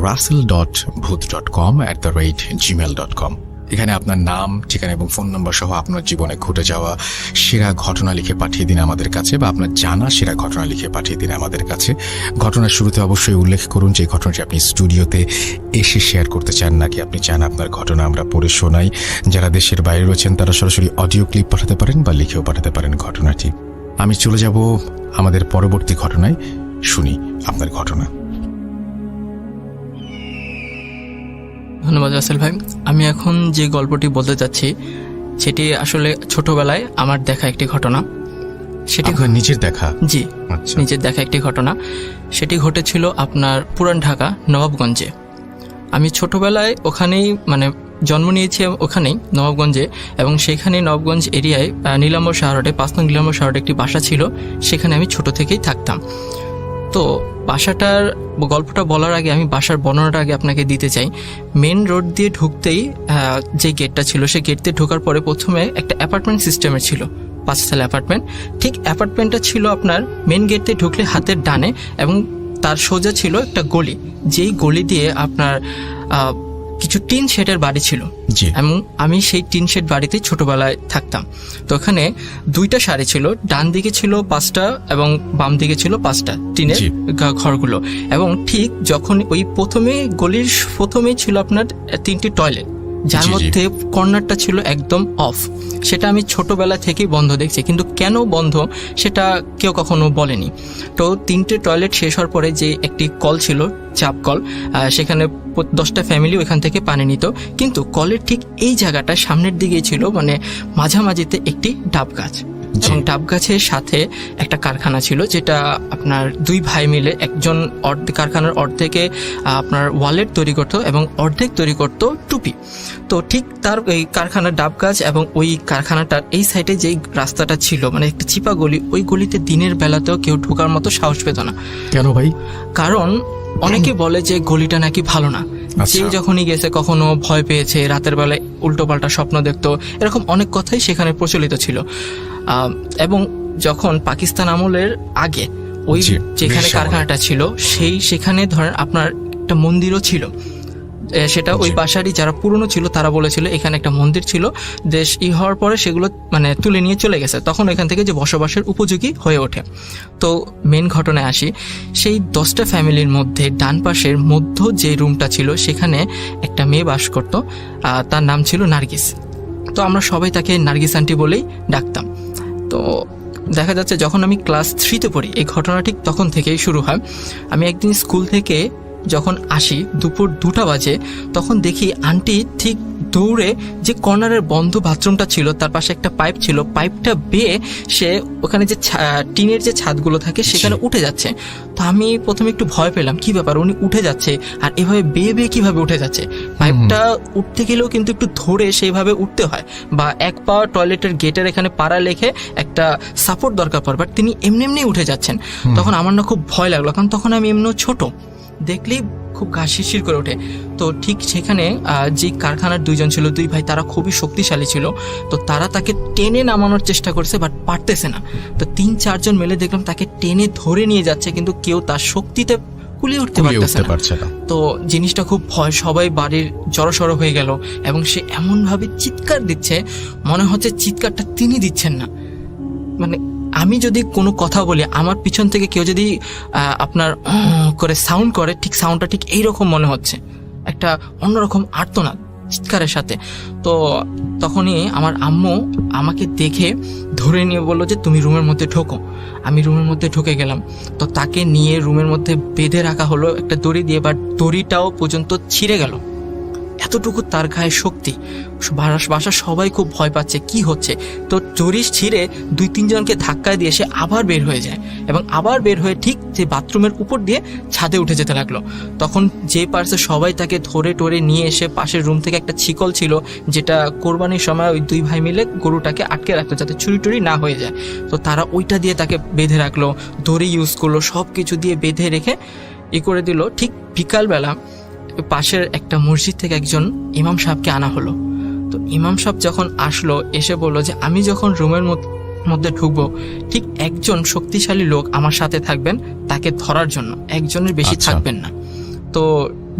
russell.bhoot.com@gmail.com। এখানে আপনার নাম, ঠিকানা এবং ফোন নম্বর সহ আপনার জীবনে ঘটে যাওয়া সেরা ঘটনা লিখে পাঠিয়ে দিন আমাদের কাছে, বা আপনার জানা সেরা ঘটনা লিখে পাঠিয়ে দিন আমাদের কাছে। ঘটনার শুরুতে অবশ্যই উল্লেখ করুন যে ঘটনাটি আপনি স্টুডিওতে এসে শেয়ার করতে চান, নাকি আপনি চান আপনার ঘটনা আমরা পড়ে শোনাই। যারা দেশের বাইরে রয়েছেন তারা সরাসরি অডিও ক্লিপ পাঠাতে পারেন বা লিখেও পাঠাতে পারেন ঘটনাটি। আমি চলে যাব আমাদের পরবর্তী ঘটনায়। শুনি আপনার ঘটনা। ধন্যবাদ রাসেল ভাই। আমি এখন যে গল্পটি বলতে যাচ্ছি সেটি আসলে ছোটবেলায় আমার দেখা একটি ঘটনা। সেটি আপনার নিজের দেখা? জি, আচ্ছা। নিজের দেখা একটি ঘটনা। সেটি ঘটেছিল আপনার পুরান ঢাকা নবাবগঞ্জে। আমি ছোটবেলায় ওখানেই মানে জন্ম নিয়েছি, ওখানেই নবাবগঞ্জে, এবং সেইখানে নবাবগঞ্জ এরিয়ায় নীলাম্বর শাহ রোডে 5 নং নীলাম্বর শাহ রোডে একটি বাসা ছিল, সেখানে আমি ছোট থেকেই থাকতাম। তো বাসাটার গল্পটা বলার আগে আমি বাসার বর্ণনাটা আগে আপনাকে দিতে চাই। মেন রোড দিয়ে ঢুকতেই যে গেটটা ছিল, সেই গেট দিয়ে ঢোকার পরে প্রথমে একটা অ্যাপার্টমেন্ট সিস্টেমের ছিল, 5 তলা অ্যাপার্টমেন্ট। ঠিক অ্যাপার্টমেন্টটা ছিল আপনার মেন গেট দিয়ে ঢুকলে হাতের ডানে, এবং তার সোজা ছিল একটা গলি, যেই গলি দিয়ে আপনার কিছু টিন শেডের বাড়ি ছিল। জি। এবং আমি সেই টিন শেড বাড়িতে ছোটবেলায় থাকতাম। তো ওখানে 2টা সারি ছিল, ডান দিকে ছিল 5টা এবং বাম দিকে ছিল 5টা টিনের জি। ঘরগুলো। এবং ঠিক যখন ওই গলির প্রথমেই ছিল আপনার 3টি টয়লেট, যার জি, জি। মধ্যে কর্নারটা ছিল একদম অফ। সেটা আমি ছোটবেলা থেকেই বন্ধ দেখছি, কিন্তু কেন বন্ধ সেটা কেউ কখনো বলেনি। তো 3টে টয়লেট শেষ হওয়ার পরে যে একটি কল ছিল, চাপ কল, সেখানে 10টা ফ্যামিলি ওইখান থেকে পানি নিত। কিন্তু কলের ঠিক এই জায়গাটা সামনের দিকেই ছিল, মানে মাঝামাঝিতে একটি ডাব গাছ, এবং ডাব গাছের সাথে একটা কারখানা ছিল, যেটা আপনার 2 ভাই মিলে, একজন কারখানার অর্ধেকে আপনার ওয়ালেট তৈরি করতো এবং অর্ধেক তৈরি করতো টুপি। তো ঠিক তার এই কারখানার ডাব গাছ এবং ওই কারখানাটার এই সাইডে যেই রাস্তাটা ছিল, মানে একটা চিপা গলি, ওই গলিতে দিনের বেলাতেও কেউ ঢোকার মতো সাহস পেত না। কেন ভাই? কারণ অনেকে বলে যে গলিটা নাকি ভালো না, আচ্ছা। যে যখনই গেছে কখনো ভয় পেয়েছে, রাতের বেলায় উল্টোপাল্টা স্বপ্ন দেখতো, এরকম অনেক কথাই সেখানে প্রচলিত ছিল। এবং যখন পাকিস্তান আমলের আগে ওই জি, যেখানে ব্রিটিশ কারখানাটা ছিল, সেখানে ধরেন আপনার একটা মন্দিরও ছিল। সেটা ওই জি। বাসারই যারা পুরনো ছিল তারা বলেছিল এখানে একটা মন্দির ছিল, দেশ হওয়ার পরে সেগুলো মানে তুলে নিয়ে চলে গেছে, তখন এখান থেকে যে বসবাসের উপযোগী হয়ে ওঠে। তো মেন ঘটনায় আসি, সেই 10টা ফ্যামিলির মধ্যে ডান পাশের মধ্য যে রুমটা ছিল, সেখানে একটা মেয়ে বাস করত, তার নাম ছিল নার্গিস। তো আমরা সবাই তাকে নার্গিস আন্টি বলেই ডাকতাম। তো দেখা যাচ্ছে যখন আমি ক্লাস 3তে পড়ি, এই ঘটনা ঠিক তখন থেকেই শুরু হয়। আমি একদিন স্কুল থেকে যখন আসি, দুপুর 2টা বাজে, তখন দেখি আন্টি ঠিক দৌড়ে যে কর্নারের বন্ধ বাথরুমটা ছিল, তার পাশে একটা পাইপ ছিল, পাইপটা বেয়ে সে ওখানে যে টিনের যে ছাদগুলো থাকে সেখানে উঠে যাচ্ছে। তো আমি প্রথমে একটু ভয় পেলাম, কি ব্যাপার, উনি উঠে যাচ্ছে আর এভাবে বেয়ে বেয়ে কিভাবে উঠে যাচ্ছে? পাইপটা উঠতে গেলেও কিন্তু একটু ধরে সেইভাবে উঠতে হয়, বা এক পা টয়লেটের গেটের এখানে পাড়া লেখে একটা সাপোর্ট দরকার পড়ে, বাট তিনি এমনি এমনি উঠে যাচ্ছেন। তখন আমার না খুব ভয় লাগলো, কারণ তখন আমি এমনিও ছোট, দেখলেই খুব গা শিরশির করে ওঠে। তো ঠিক সেখানে যে কারখানার 2জন ছিল, 2 ভাই, তারা খুবই শক্তিশালী ছিল। তো তারা তাকে টেনে নামানোর চেষ্টা করছে, বাট পারতেছে না। তো 3-4 জন মিলে দেখলাম তাকে টেনে ধরে নিয়ে যাচ্ছে, কিন্তু কেউ তার শক্তিতে কুলিয়ে উঠতে পারছে না। তো জিনিসটা খুব ভয়, সবাই বাড়ির জড়সড় হয়ে গেল, এবং সে এমনভাবে চিৎকার দিচ্ছে, মনে হচ্ছে চিৎকারটা তিনি দিচ্ছেন না। মানে আমি যদি কোনো কথা বলি, আমার পিছন থেকে কেউ যদি আপনার করে সাউন্ড করে, ঠিক সাউন্ডটা ঠিক এইরকম মনে হচ্ছে, একটা অন্যরকম আর্তনাদ চিৎকারের সাথে। তো তখনই আমার আম্মু আমাকে দেখে ধরে নিয়ে বললো যে তুমি রুমের মধ্যে ঢোকো। আমি রুমের মধ্যে ঢুকে গেলাম। তো তাকে নিয়ে রুমের মধ্যে বেঁধে রাখা হলো একটা দড়ি দিয়ে, বাট দড়িটাও পর্যন্ত ছিঁড়ে গেল, এতটুকু তার গায়ে শক্তি। বাসা সবাই খুব ভয় পাচ্ছে, কি হচ্ছে। তো জরিস ছিঁড়ে 2-3 জনকে ধাক্কায় দিয়ে সে আবার বের হয়ে যায়, এবং আবার বের হয়ে ঠিক যে বাথরুমের উপর দিয়ে ছাদে উঠে যেতে লাগলো। তখন যে পারছে সবাই তাকে ধরে টরে নিয়ে এসে পাশের রুম থেকে একটা ছিকল ছিল, যেটা কোরবানির সময় ওই 2 ভাই মিলে গরুটাকে আটকে রাখতো যাতে চুরি টুরি না হয়ে যায়। তো তারা ওইটা দিয়ে তাকে বেঁধে রাখলো, দড়ি ইউজ করলো, সব কিছু দিয়ে বেঁধে রেখে করে দিল। ঠিক বিকালবেলা পাশের একটা মসজিদ থেকে একজন ইমাম সাহেবকে আনা হলো। তো ইমাম সাহেব যখন আসলো, এসে বললো যে আমি যখন রুমের মধ্যে ঢুকবো, ঠিক একজন শক্তিশালী লোক আমার সাথে থাকবেন তাকে ধরার জন্য, একজনের বেশি থাকবেন না। তো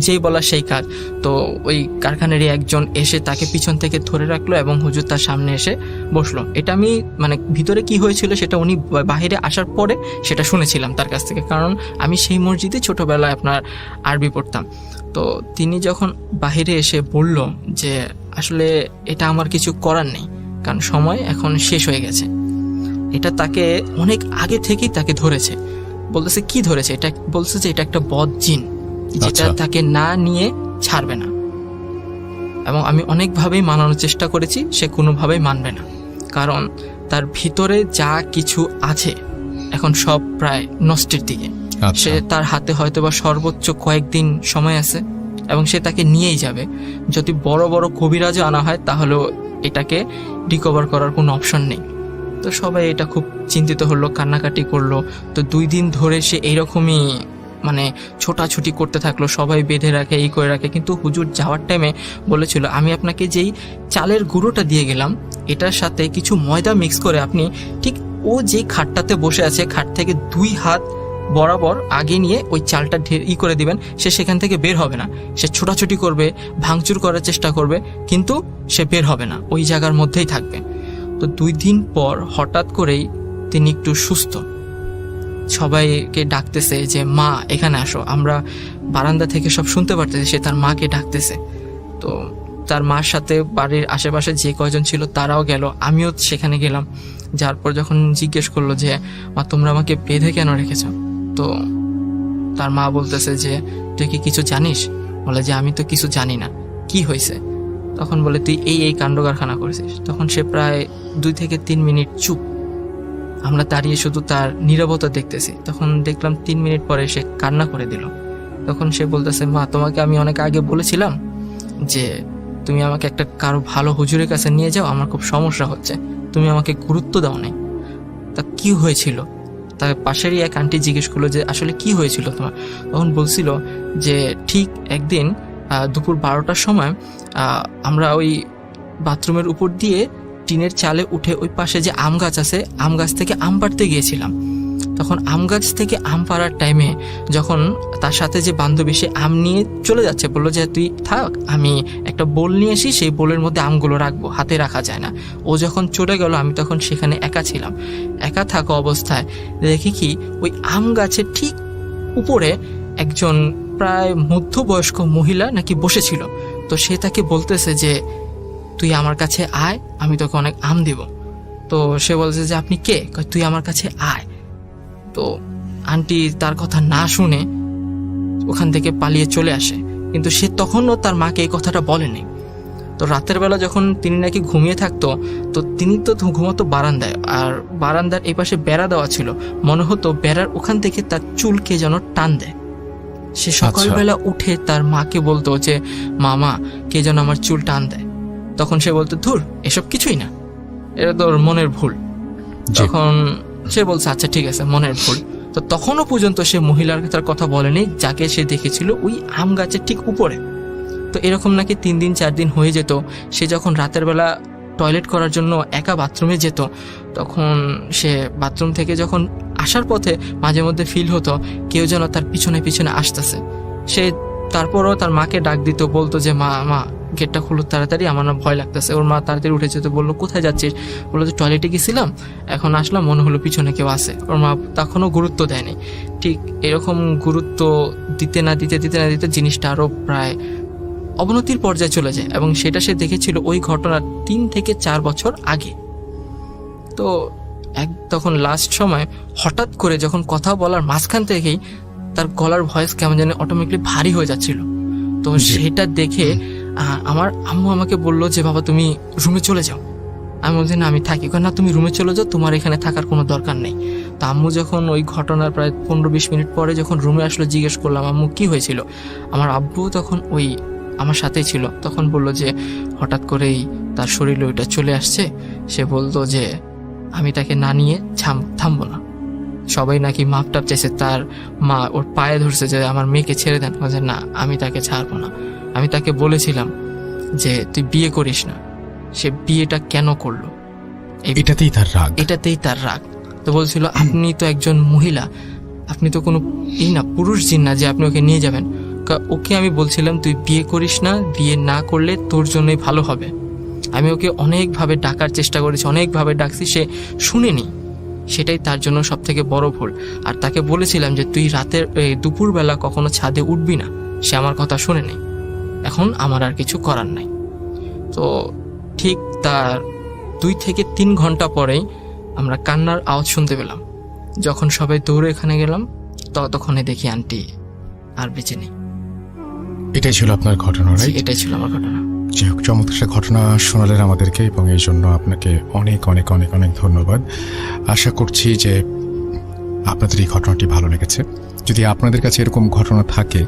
যেই বলা সেই কাজ। তো ওই কারখানারই একজন এসে তাকে পিছন থেকে ধরে রাখলো এবং হুজুর তার সামনে এসে বসলো। এটা আমি মানে ভিতরে কি হয়েছিল সেটা উনি বাহিরে আসার পরে সেটা শুনেছিলাম তার কাছ থেকে, কারণ আমি সেই মসজিদে ছোটবেলায় আপনার আরবি পড়তাম। তো তিনি যখন বাহিরে এসে বলল যে আসলে এটা আমার কিছু করার নেই, কারণ সময় এখন শেষ হয়ে গেছে, এটা তাকে অনেক আগে থেকেই তাকে ধরেছে। বলতেছে কি ধরেছে, এটা বলছে যে এটা একটা বদ জিন, যেটা তাকে না নিয়ে ছাড়বে না। এবং আমি অনেকভাবেই মানানোর চেষ্টা করেছি, সে কোনোভাবেই মানবে না, কারণ তার ভিতরে যা কিছু আছে এখন সব প্রায় নষ্টের দিকে। সে তার হাতে হয়তো বা সর্বোচ্চ কয়েকদিন সময় আছে, এবং সে তাকে নিয়েই যাবে। যদি বড় বড় কবিরাজও আনা হয় তাহলেও এটাকে রিকভার করার কোনো অপশন নেই। তো সবাই এটা খুব চিন্তিত হলো, কান্নাকাটি করলো। তো 2 দিন ধরে সে এইরকমই মানে ছোটাছুটি করতে থাকলো, সবাই বেঁধে রাখে, এই করে রাখে। কিন্তু হুজুর যাওয়ার টাইমে বলেছিল, আমি আপনাকে যেই চালের গুঁড়োটা দিয়ে গেলাম এটার সাথে কিছু ময়দা মিক্স করে আপনি ঠিক ও যে খাটটাতে বসে আছে খাট থেকে 2 হাত বরাবর আগে নিয়ে ওই চালটা করে দিবেন। সে সেখান থেকে বের হবে না, সে ছোটাছুটি করবে, ভাঙচুর করার চেষ্টা করবে, কিন্তু সে বের হবে না, ওই জায়গার মধ্যেই থাকবে। তো 2 দিন পর হঠাৎ করেই তিনি একটু সুস্থ, সবাইকে ডাকতেছে যে মা এখানে আসো। আমরা বারান্দা থেকে সব শুনতে পারতেছি সে তার মাকে ডাকতেছে। তো তার মার সাথে বাড়ির আশেপাশে যে কয়জন ছিল তারাও গেল, আমিও সেখানে গেলাম। যার পর যখন জিজ্ঞেস করলো যে মা তোমরা আমাকে বেঁধে কেন রেখেছো, তো তার মা বলতেছে যে তুই কি কিছু জানিস? বলে যে আমি তো কিছু জানি না, কি হয়েছে? তখন বলে তুই এই কাণ্ড কারখানা করেছিস। তখন সে প্রায় 2 থেকে 3 মিনিট চুপ। আমরা দাঁড়িয়ে শুধু তার নীরবতা দেখতেছি। তখন দেখলাম 3 মিনিট পরে সে কান্না করে দিল। তখন সে বলতেছে মা তোমাকে আমি অনেক আগে বলেছিলাম যে তুমি আমাকে একটা কারো ভালো হুজুরের কাছে নিয়ে যাও, আমার খুব সমস্যা হচ্ছে, তুমি আমাকে গুরুত্ব দাও নাই। তা কি হয়েছিল? তার পাশেরই এক আন্টি জিজ্ঞেস করলো যে আসলে কি হয়েছিল তোমার? তখন বলছিল যে ঠিক একদিন দুপুর 12টার সময় আমরা ওই বাথরুমের উপর দিয়ে টিনের চালে উঠে ওই পাশে যে আম গাছ আছে, আম গাছ থেকে আম পাড়তে গিয়েছিলাম। তখন আম গাছ থেকে আম পাড়ার টাইমে যখন তার সাথে যে বান্ধবী সে আম নিয়ে চলে যাচ্ছে, বললো যে তুই থাক, আমি একটা বোল নিয়ে আসি, সেই বোলের মধ্যে আমগুলো রাখবো, হাতে রাখা যায় না। ও যখন চলে গেল আমি তখন সেখানে একা ছিলাম। একা থাকা অবস্থায় দেখি কি ওই আম গাছের ঠিক উপরে একজন প্রায় মধ্যবয়স্ক মহিলা নাকি বসেছিল। তো সে তাকে বলতেছে যে তুই আমার কাছে আয়, আমি তোকে অনেক আম দিব। তো সে বলছে যে আপনি কে? তুই আমার কাছে আয়। তো আন্টি তার কথা না শুনে ওখান থেকে পালিয়ে চলে আসে, কিন্তু সে তখনও তার মাকে এই কথাটা বলেনি। তো রাতের বেলা যখন তিনি নাকি ঘুমিয়ে থাকতো, তো তিনি তো ঘুমাতো বারান্দায়, আর বারান্দার এই পাশে বেড়া দেওয়া ছিল, মনে হতো বেড়ার ওখান থেকে তার চুল কে যেন টান দেয়। সে সকালবেলা উঠে তার মাকে বলতো যে মামা কে যেন আমার চুল টান দেয়। তখন সে বলতো ধুর এসব কিছুই না, এটা তোর মনের ভুল। তখন সে বলছে আচ্ছা ঠিক আছে মনের ভুল। তো তখনও পর্যন্ত সে মহিলার তার কথা বলেনি যাকে সে দেখেছিল ওই আম গাছের ঠিক উপরে। তো এরকম নাকি 3 দিন 4 দিন হয়ে যেত। সে যখন রাতের বেলা টয়লেট করার জন্য একা বাথরুমে যেত, তখন সে বাথরুম থেকে যখন আসার পথে মাঝে মধ্যে ফিল হতো কেউ যেন তার পিছনে পিছনে আসতেছে। সে তারপরও তার মাকে ডাক দিত, বলতো যে মা মা গেটটা খুলো তাড়াতাড়ি, আমার না ভয় লাগতেছে। ওর মা তাড়াতাড়ি উঠে যেত, বললো কোথায় যাচ্ছিস? বললো যে টয়লেটে গেছিলাম, এখন আসলাম, মনে হলো পিছনে কেউ আছে। ওর মা তখনও গুরুত্ব দেয়নি। ঠিক এরকম গুরুত্ব দিতে না দিতে জিনিসটা আরও প্রায় অবনতির পর্যায়ে চলে যায়, এবং সেটা সে দেখেছিল ওই ঘটনার 3 থেকে 4 বছর আগে। তো তখন লাস্ট সময় হঠাৎ করে যখন কথা বলার মাঝখান থেকেই তার গলার ভয়েস কেমন যেন অটোমেটিকলি ভারী হয়ে যাচ্ছিল। তো সেটা দেখে আমার আম্মু আমাকে বললো যে বাবা তুমি রুমে চলে যাও। আমি বলছি না আমি থাকি। না তুমি রুমে চলে যাও, তোমার এখানে থাকার কোনো দরকার নেই। তো আম্মু যখন ওই ঘটনার প্রায় 15-20 মিনিট পরে যখন রুমে আসলো, জিজ্ঞেস করলাম আম্মু কি হয়েছিল, আমার আব্বু তখন ওই আমার সাথেই ছিল। তখন বলল যে হঠাৎ করেই তার শরীরে ওইটা চলে আসছে। সে বলতো যে আমি তাকে না নিয়ে থামবো না। সবাই নাকি মাপ টাপ চেয়েছে, তার মা ওর পায়ে ধরছে যে আমার মেয়েকে ছেড়ে দেন। বলছে না আমি তাকে ছাড়বো না। আমি তাকে বলেছিলাম যে তুই বিয়ে করিস না। সে বিয়েটা কেন করলো? এটাতেই তার রাগ। তো বলছিল আপনি তো একজন মহিলা, আপনি তো কোনো পুরুষ জিন না যে আপনি ওকে নিয়ে যাবেন। ওকে আমি বলছিলাম তুই বিয়ে করিস না, বিয়ে না করলে তোর জন্যই ভালো হবে। আমি ওকে অনেকভাবে ডাকার চেষ্টা করেছি, অনেকভাবে ডাকছি, সে শুনেনি। সেটাই তার জন্য সব থেকে বড় ভুল। আর তাকে বলেছিলাম যে তুই দুপুরবেলা কখনো ছাদে উঠবি না। সে আমার কথা শুনেনি। এখন আমার আর কিছু করার নাই। তো ঠিক তার 2 থেকে 3 ঘন্টা পরেই আমরা কান্নার আওয়াজ শুনতে পেলাম। যখন সবাই দৌড়ে এখানে গেলাম, ততক্ষণে দেখি আন্টি আর বেঁচে নেই। এটাই ছিল আপনার ঘটনা, রাইট? এটাই ছিল আমার ঘটনা। যাই হোক, চমৎকার ঘটনা শোনালেন আমাদেরকে, এবং এই জন্য আপনাকে অনেক অনেক অনেক অনেক ধন্যবাদ। আশা করছি যে আপনাদের এই ঘটনাটি ভালো লেগেছে। যদি আপনাদের কাছে এরকম ঘটনা থাকে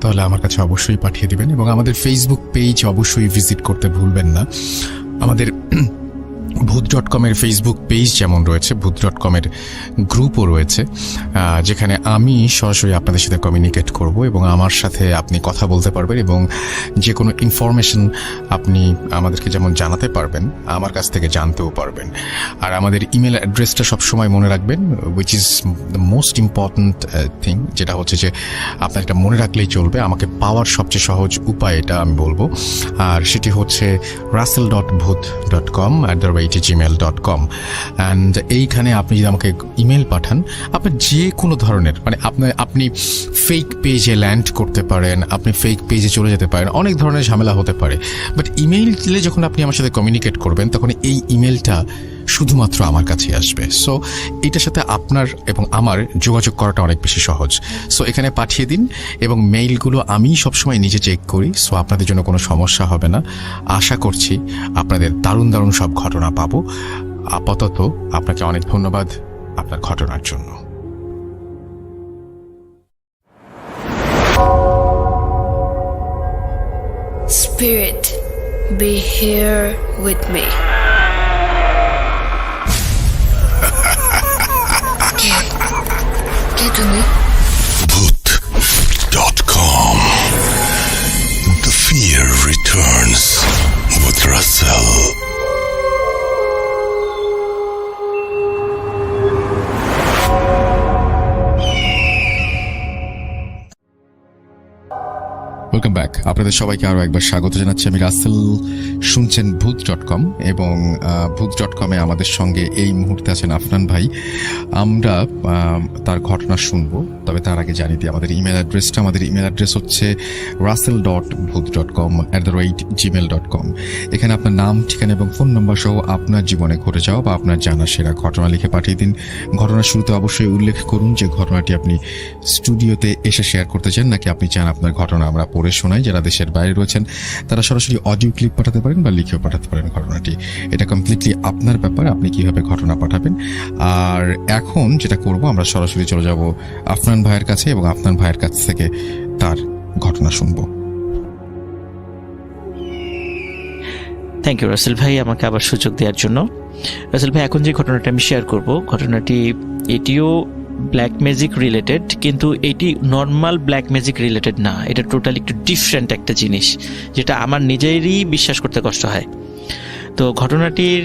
তাহলে আমার কাছে অবশ্যই পাঠিয়ে দিবেন, এবং আমাদের ফেসবুক পেজ অবশ্যই ভিজিট করতে ভুলবেন না। আমাদের ভূত.com-এর ফেসবুক পেজ যেমন রয়েছে, ভূত.com-এর গ্রুপও রয়েছে, যেখানে আমি সরাসরি আপনাদের সাথে কমিউনিকেট করব এবং আমার সাথে আপনি কথা বলতে পারবেন এবং যে কোনো ইনফরমেশন আপনি আমাদেরকে যেমন জানাতে পারবেন, আমার কাছ থেকে জানতেও পারবেন। আর আমাদের ইমেল অ্যাড্রেসটা সবসময় মনে রাখবেন, which is the most important thing, যেটা হচ্ছে যে আপনার এটা মনে রাখলেই চলবে। আমাকে পাওয়ার সবচেয়ে সহজ উপায় এটা আমি বলবো, আর সেটি হচ্ছে russell.booth.com@gmail.com। অ্যান্ড এইখানে আপনি যদি আমাকে ইমেল পাঠান, আপনার যে কোনো ধরনের, মানে আপনি ফেক পেজে ল্যান্ড করতে পারেন, আপনি ফেক পেজে চলে যেতে পারেন, অনেক ধরনের ঝামেলা হতে পারে। বাট ইমেইলে যখন আপনি আমার সাথে কমিউনিকেট করবেন, তখন এই ইমেলটা শুধুমাত্র আমার কাছে আসবে। সো এটার সাথে আপনার এবং আমার যোগাযোগ করাটা অনেক বেশি সহজ। সো এখানে পাঠিয়ে দিন এবং মেইলগুলো আমি সবসময় নিজে চেক করি। সো আপনাদের জন্য কোনো সমস্যা হবে না। আশা করছি আপনাদের দারুণ দারুণ সব ঘটনা পাবো। আপাতত আপনাকে অনেক ধন্যবাদ আপনার ঘটনার জন্য। Spirit, be here with me. কে তুমি? Booth.com. The fear returns with Russell. Welcome back. আপনাদের সবাইকে আরও একবার স্বাগত জানাচ্ছি। আমি রাসেল, শুনছেন ভূত.com এবং ভূত.com-এ আমাদের সঙ্গে এই মুহূর্তে আছেন আফনান ভাই। আমরা তার ঘটনা শুনবো, তবে তার আগে জানিয়ে দিই আমাদের ইমেল অ্যাড্রেসটা। আমাদের ইমেল অ্যাড্রেস হচ্ছে russell.booth.com@gmail.com। এখানে আপনার নাম, ঠিকানা এবং ফোন নম্বর সহ আপনার জীবনে ঘটে যাওয়া বা আপনার জানা সেরা ঘটনা লিখে পাঠিয়ে দিন। ঘটনার শুরুতে অবশ্যই উল্লেখ করুন যে ঘটনাটি আপনি স্টুডিওতে এসে শেয়ার করতে চান, নাকি আপনি চান আপনার ঘটনা আমরা পড়ে শোনাই। যারা দেশের বাইরে রয়েছেন তারা সরাসরি অডিও ক্লিপ পাঠাতে পারেন বা লিখেও পাঠাতে পারেন ঘটনাটি। এটা কমপ্লিটলি আপনার ব্যাপার, আপনি কিভাবে ঘটনা পাঠাবেন। আর এখন যেটা করব, আমরা সরাসরি চলে যাব আফনান ভাইয়ের কাছে এবং আফনান ভাইয়ের কাছ থেকে তার ঘটনা শুনবো। থ্যাংক ইউ রাসেল ভাই, আমাকে আবার সুযোগ দেওয়ার জন্য। রাসেল ভাই, এখন যে ঘটনাটা আমি শেয়ার করব, ঘটনাটি এটিও ব্ল্যাক ম্যাজিক রিলেটেড, কিন্তু এটি নর্মাল ব্ল্যাক ম্যাজিক রিলেটেড না। এটা টোটালি একটু ডিফারেন্ট একটা জিনিস, যেটা আমার নিজেরই বিশ্বাস করতে কষ্ট হয়। তো ঘটনাটির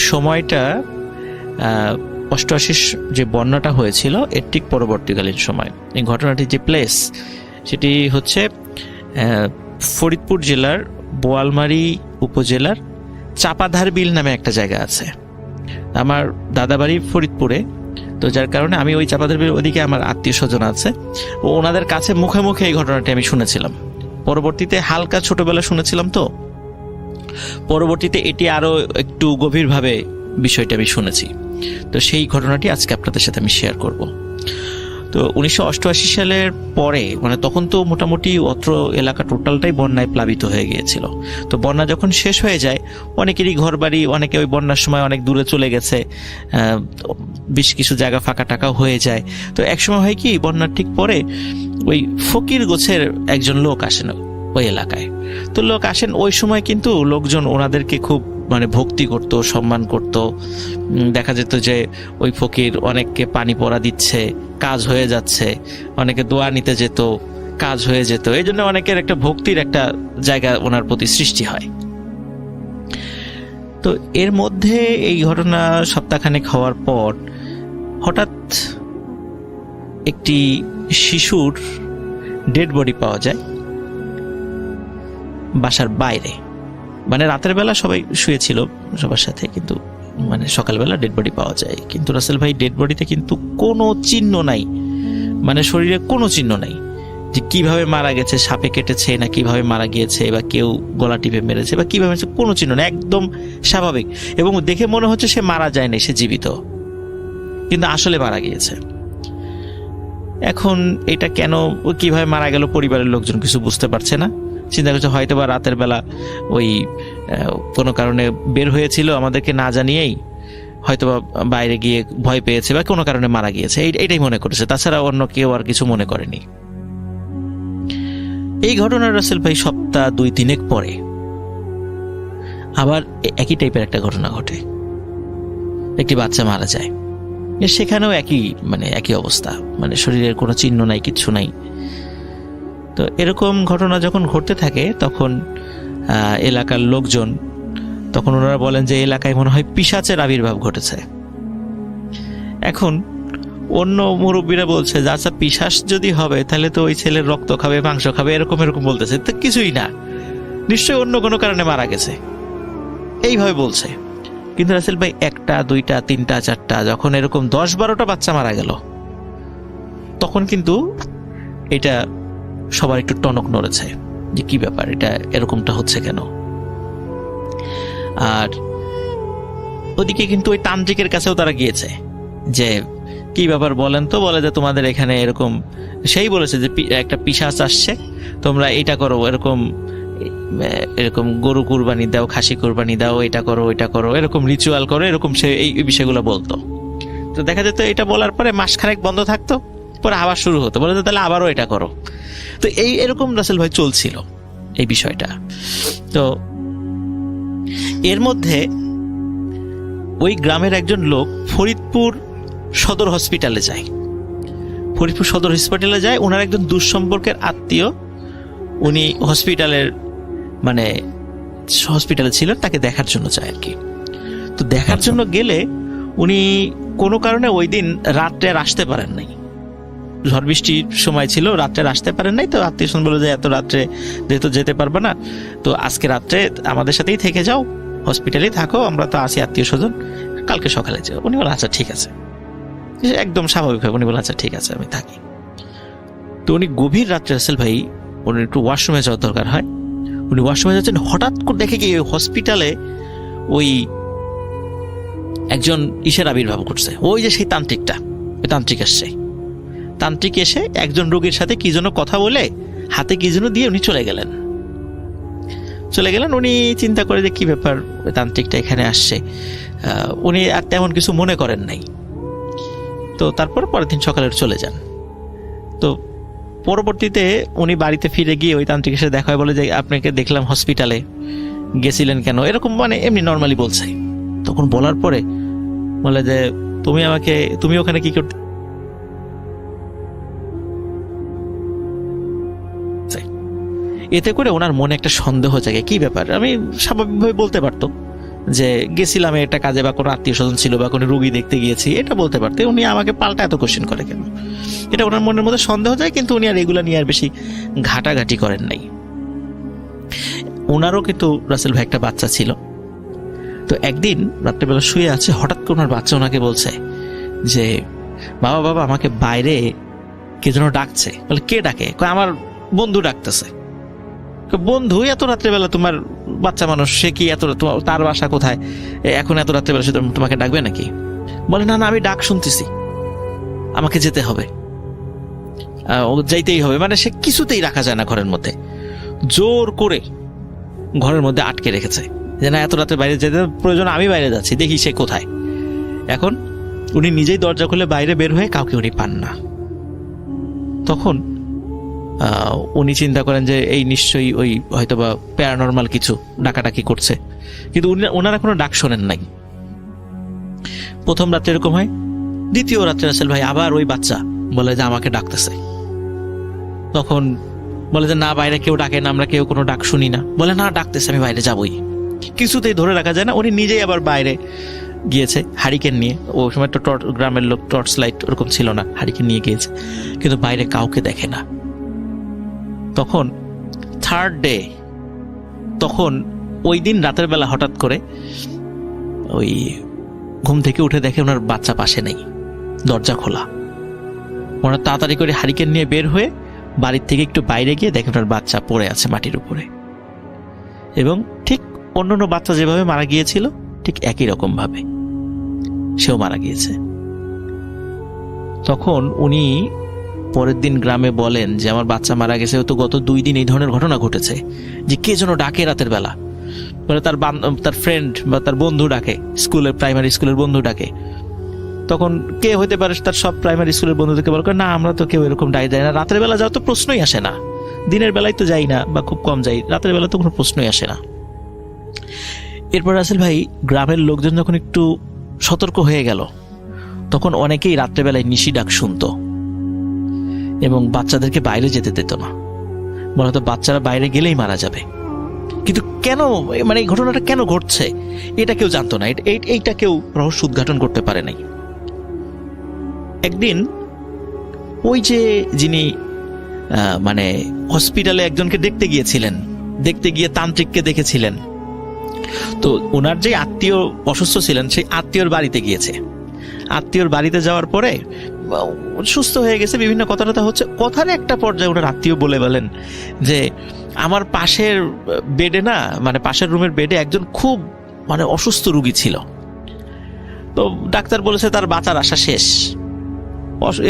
সময়টা 88 যে বন্যাটা হয়েছিল এর ঠিক পরবর্তীকালীন সময়। এই ঘটনাটির যে প্লেস সেটি হচ্ছে ফরিদপুর জেলার বোয়ালমারী উপজেলার চাপাধার বিল নামে একটা জায়গা আছে। আমার দাদাবাড়ি ফরিদপুরে, তো যার কারণে আমি ওই চাপাধার বিল ওদিকে আমার আত্মীয় স্বজন আছে, ও ওনাদের কাছে মুখে মুখে এই ঘটনাটি আমি শুনেছিলাম। পরবর্তীতে হালকা ছোটবেলা শুনেছিলাম, তো পরবর্তীতে এটি আরও একটু গভীরভাবে বিষয়টা আমি শুনেছি। তো সেই ঘটনাটি আজকে আপনাদের সাথে আমি শেয়ার করব। তো 1988 সালের পরে, মানে তখন তো মোটামুটি অত্র এলাকা টোটালটাই বন্যায় প্লাবিত হয়ে গিয়েছিল। তো বন্যা যখন শেষ হয়ে যায়, অনেকেরই ঘর বাড়ি, অনেকে ওই বন্যার সময় অনেক দূরে চলে গেছে, বেশ কিছু জায়গা ফাঁকা টাকাও হয়ে যায়। তো একসময় হয় কি, বন্যার ঠিক পরে ওই ফকির গোছের একজন লোক আসেন ওই এলাকায়। তো লোক আসেন, ওই সময় কিন্তু লোকজন ওনাদেরকে খুব মানে ভক্তি করত, সম্মান করত। দেখা যেত যে ওই ফকির অনেককে পানি পড়া দিচ্ছে, কাজ হয়ে যাচ্ছে, অনেকে দোয়া নিতে যেত, কাজ হয়ে যেত। এই জন্য অনেকের একটা ভক্তির একটা জায়গা ওনার প্রতি সৃষ্টি হয়। তো এর মধ্যে এই ঘটনা সপ্তাহখানেক হওয়ার পর হঠাৎ একটি শিশুর ডেড বডি পাওয়া যায় বাসার বাইরে। মানে রাতের বেলা সবাই শুয়েছিল সবার সাথে, কিন্তু মানে সকালবেলা ডেড বডি পাওয়া যায়। কিন্তু রাসেল ভাই, ডেড বডিতে কিন্তু কোনো চিহ্ন নাই, মানে শরীরে কোনো চিহ্ন নাই যে কিভাবে মারা গেছে, সাপে কেটেছে না কিভাবে মারা গিয়েছে, বা কেউ গলা টিপে মেরেছে বা কিভাবে মেরেছে, কোনো চিহ্ন নেই, একদম স্বাভাবিক। এবং দেখে মনে হচ্ছে সে মারা যায়নি, সে জীবিত, কিন্তু আসলে মারা গিয়েছে। এখন এটা কেন, কিভাবে মারা গেল, পরিবারের লোকজন কিছু বুঝতে পারছে না। চিন্তা করছে হয়তো বা রাতের বেলা ওই কোনো কারণে বের হয়েছিল আমাদেরকে না জানিয়েই, হয়তো বা বাইরে গিয়ে ভয় পেয়েছে বা কোনো কারণে মারা গিয়েছে, এইটাই মনে করেছে। তাছাড়া অন্য কেউ আর কিছু মনে করেনি। এই ঘটনা রাসেল ভাই সপ্তাহ 2-3 পরে আবার একই টাইপের একটা ঘটনা ঘটে। একটি বাচ্চা মারা যায়। সেখানেও একই অবস্থা, মানে শরীরের কোনো চিহ্ন নাই, কিচ্ছু নাই। তো এরকম ঘটনা যখন ঘটতে থাকে তখন এলাকার লোকজন, তখন ওনারা বলেন যে এলাকায় মনে হয় পিশাচের আবির্ভাব ঘটেছে। এখন অন্য মুরব্বীরা বলছে যে আচ্ছা, পিশাচ যদি হবে তাহলে তো ওই ছেলের রক্ত খাবে, মাংস খাবে, এরকম বলতেছে। তো কিছুই না, নিশ্চয়ই অন্য কোনো কারণে মারা গেছে, এইভাবে বলছে। কিন্তু রাসেল ভাই, 1টা 2টা 3টা 4টা যখন এরকম 10-12টা বাচ্চা মারা গেল, তখন কিন্তু এটা সবার একটু টনক নড়েছে যে কি ব্যাপার, এটা এরকমটা হচ্ছে কেন। আর ওদিকে কিন্তু ওই তান্ত্রিকের কাছেও তারা গিয়েছে যে কি ব্যাপার বলেন তো। বলে যে তোমাদের এখানে এরকম, সেই বলেছে যে একটা পিশাচ আসছে, তোমরা এটা করো, এরকম গরু কুরবানি দাও, খাসি কুরবানি দাও, এটা করো ওইটা করো, এরকম রিচুয়াল করো, এরকম সে এই বিষয়গুলো বলতো। তো দেখা যেত এটা বলার পরে মাসখানেক বন্ধ থাকতো, পরে আবার শুরু হতো, বলে তাহলে আবারও এটা করো। তো এরকম রাসেল ভাই চলছিল এই বিষয়টা। তো এর মধ্যে ওই গ্রামের একজন লোক ফরিদপুর সদর হসপিটালে যায়। ফরিদপুর সদর হসপিটালে যায়, ওনার একজন দুঃসম্পর্কের আত্মীয়, উনি হসপিটালে ছিলেন, তাকে দেখার জন্য যায় আর কি। তো দেখার জন্য গেলে উনি কোনো কারণে ওই দিন রাত্রে আর আসতে পারেন নাই, ঝড় বৃষ্টির সময় ছিল, রাত্রে আসতে পারেন নাই। তো আত্মীয় স্বজন বলে যে এত রাত্রে যেহেতু যেতে পারবে না, তো আজকে রাত্রে আমাদের সাথেই থেকে যাও, হসপিটালেই থাকো, আমরা তো আসি আত্মীয় স্বজন, কালকে সকালে যাও। উনি বলেন আচ্ছা ঠিক আছে, একদম স্বাভাবিকভাবে উনি বলেন আচ্ছা ঠিক আছে আমি থাকি। তো উনি গভীর রাত্রে রাসেল ভাই, উনি একটু ওয়াশরুমে যাওয়ার দরকার হয়, উনি ওয়াশরুমে যাচ্ছেন, হঠাৎ করে দেখে কি হসপিটালে ওই একজন ইসের আবির্ভাব করছে, ওই যে সেই তান্ত্রিকটা, ওই তান্ত্রিক আসছে। তান্ত্রিক এসে একজন রোগীর সাথে কি যেন কথা বলে হাতে কি যেন দিয়ে উনি চলে গেলেন। উনি চিন্তা করে যে কি ব্যাপার, ওই তান্ত্রিকটা এখানে আসছে, উনি আর তেমন কিছু মনে করেন নাই। তো তারপর পরের দিন সকালে চলে যান। তো পরবর্তীতে উনি বাড়িতে ফিরে গিয়ে ওই তান্ত্রিকের সাথে দেখা হয়, বলে যে আপনাকে দেখলাম হসপিটালে, গেছিলেন কেন, এরকম এমনি নর্মালি বলছে। তখন বলার পরে বলে যে তুমি ওখানে কি করতে। এতে করে ওনার মনে একটা সন্দেহ জাগে, কি ব্যাপার। আমি স্বাভাবিকভাবে বলতে পারতো যে গেছিলাম একটা কাজে, বা কোনো আত্মীয় স্বজন ছিল, বা কোনো রোগী দেখতে গিয়েছি, এটা বলতে পারতে। উনি আমাকে পাল্টা এত কোশ্চেন করে কেন, এটা ওনার মনের মধ্যে সন্দেহ যায়। কিন্তু উনি আর এগুলা নিয়ে আর বেশি ঘাটাঘাটি করেন নাই। ওনারও কিন্তু রাসেল ভাই একটা বাচ্চা ছিল। তো একদিন রাত্রেবেলা শুয়ে আছে, হঠাৎ করে ওনার বাচ্চা ওনাকে বলছে যে বাবা আমাকে বাইরে কে যেন ডাকছে। বলে কে ডাকে? আমার বন্ধু ডাকতেছে। বন্ধু? এত রাত্রেবেলা তোমার বাচ্চা মানুষ, সে কি এত, তার বাসা কোথায়, এখন এত রাত্রেবেলা সে তোমাকে ডাকবে নাকি? বলে না আমি ডাক শুনতেছি, আমাকে যেতে হবে, যাইতেই হবে। সে কিছুতেই রাখা যায় না ঘরের মধ্যে, জোর করে ঘরের মধ্যে আটকে রেখেছে যে না এত রাতে বাইরে যেতে প্রয়োজন, আমি বাইরে যাচ্ছি, দেখি সে কোথায়। এখন উনি নিজেই দরজা খুলে বাইরে বের হয়ে কাউকে উনি পান না। তখন উনি চিন্তা করেন যে এই নিশ্চয়ই ওই হয়তোবা প্যারানর্মাল কিছু ডাকাডাকি করছে, কিন্তু ওনারা কোনো ডাক শোনেন নাই। প্রথম রাত্রে এরকম হয়, দ্বিতীয় রাত্রে রাসেল ভাই আবার ওই বাচ্চা বলে যে আমাকে ডাকতেছে। তখন বলে যে না বাইরে কেউ ডাকে না, আমরা কেউ কোনো ডাক শুনি না। বলে না ডাকতেছে, আমি বাইরে যাবই। কিছুতেই ধরে রাখা যায় না, উনি নিজেই আবার বাইরে গিয়েছে হারিকেন নিয়ে। ওই সময় তো গ্রামের লোক টর্চ লাইট ওরকম ছিল না, হারিকেন নিয়ে গিয়েছে, কিন্তু বাইরে কাউকে দেখে না। তখন থার্ড ডে, তখন ওই দিন রাতের বেলা হঠাৎ করে ওই ঘুম থেকে উঠে দেখে ওনার বাচ্চা পাশে নেই, দরজা খোলা। ওনার তাড়াতাড়ি করে হারিকেন নিয়ে বের হয়ে বাড়ির থেকে একটু বাইরে গিয়ে দেখে ওনার বাচ্চা পড়ে আছে মাটির উপরে, এবং ঠিক অন্যান্য বাচ্চা যেভাবে মারা গিয়েছিল ঠিক একই রকম ভাবে সেও মারা গিয়েছে। তখন উনি পরের দিন গ্রামে বলেন যে আমার বাচ্চা মারা গেছে, তো গত 2 দিন এই ধরনের ঘটনা ঘটেছে, যে কে যেন ডাকে রাতের বেলা। মানে তার ফ্রেন্ড বা তার বন্ধু ডাকে, প্রাইমারি স্কুলের বন্ধু ডাকে। তখন কে হইতে পারে, তার সব প্রাইমারি স্কুলের বন্ধুদেরকে বলে না আমরা তো কেউ এরকম ডাই যায় না, রাতের বেলা যাওয়ার তো প্রশ্নই আসে না, দিনের বেলায় তো যাই না বা খুব কম যাই, রাতের বেলা তো কোনো প্রশ্নই আসে না। এরপর রাসেল ভাই গ্রামের লোকজন যখন একটু সতর্ক হয়ে গেল, তখন অনেকেই রাত্রেবেলায় নিশি ডাক শুনতো এবং বাচ্চাদেরকে বাইরে যেতে দিত না, বলা হতো বাচ্চারা বাইরে গেলেই মারা যাবে। কিন্তু কেন, মানে এই ঘটনাটা কেন ঘটছে এটা কেউ জানতো না, এইটা কেউ রহস্য উদ্ঘাটন করতে পারে নাই। একদিন ওই যে যিনি মানে হসপিটালে একজনকে দেখতে গিয়েছিলেন, দেখতে গিয়ে তান্ত্রিককে দেখেছিলেন, তো ওনার যে আত্মীয় অসুস্থ ছিলেন সেই আত্মীয়র বাড়িতে গিয়েছে। আত্মীয়র বাড়িতে যাওয়ার পরে সুস্থ হয়ে গেছে, বিভিন্ন কথাটা হচ্ছে, কথার একটা পর্যায়ে ওনার আত্মীয় বলেন যে আমার পাশের বেডে না, মানে পাশের রুমের বেডে একজন খুব মানে অসুস্থ রুগী ছিল, তো ডাক্তার বলেছে তার বাঁচার আশা শেষ।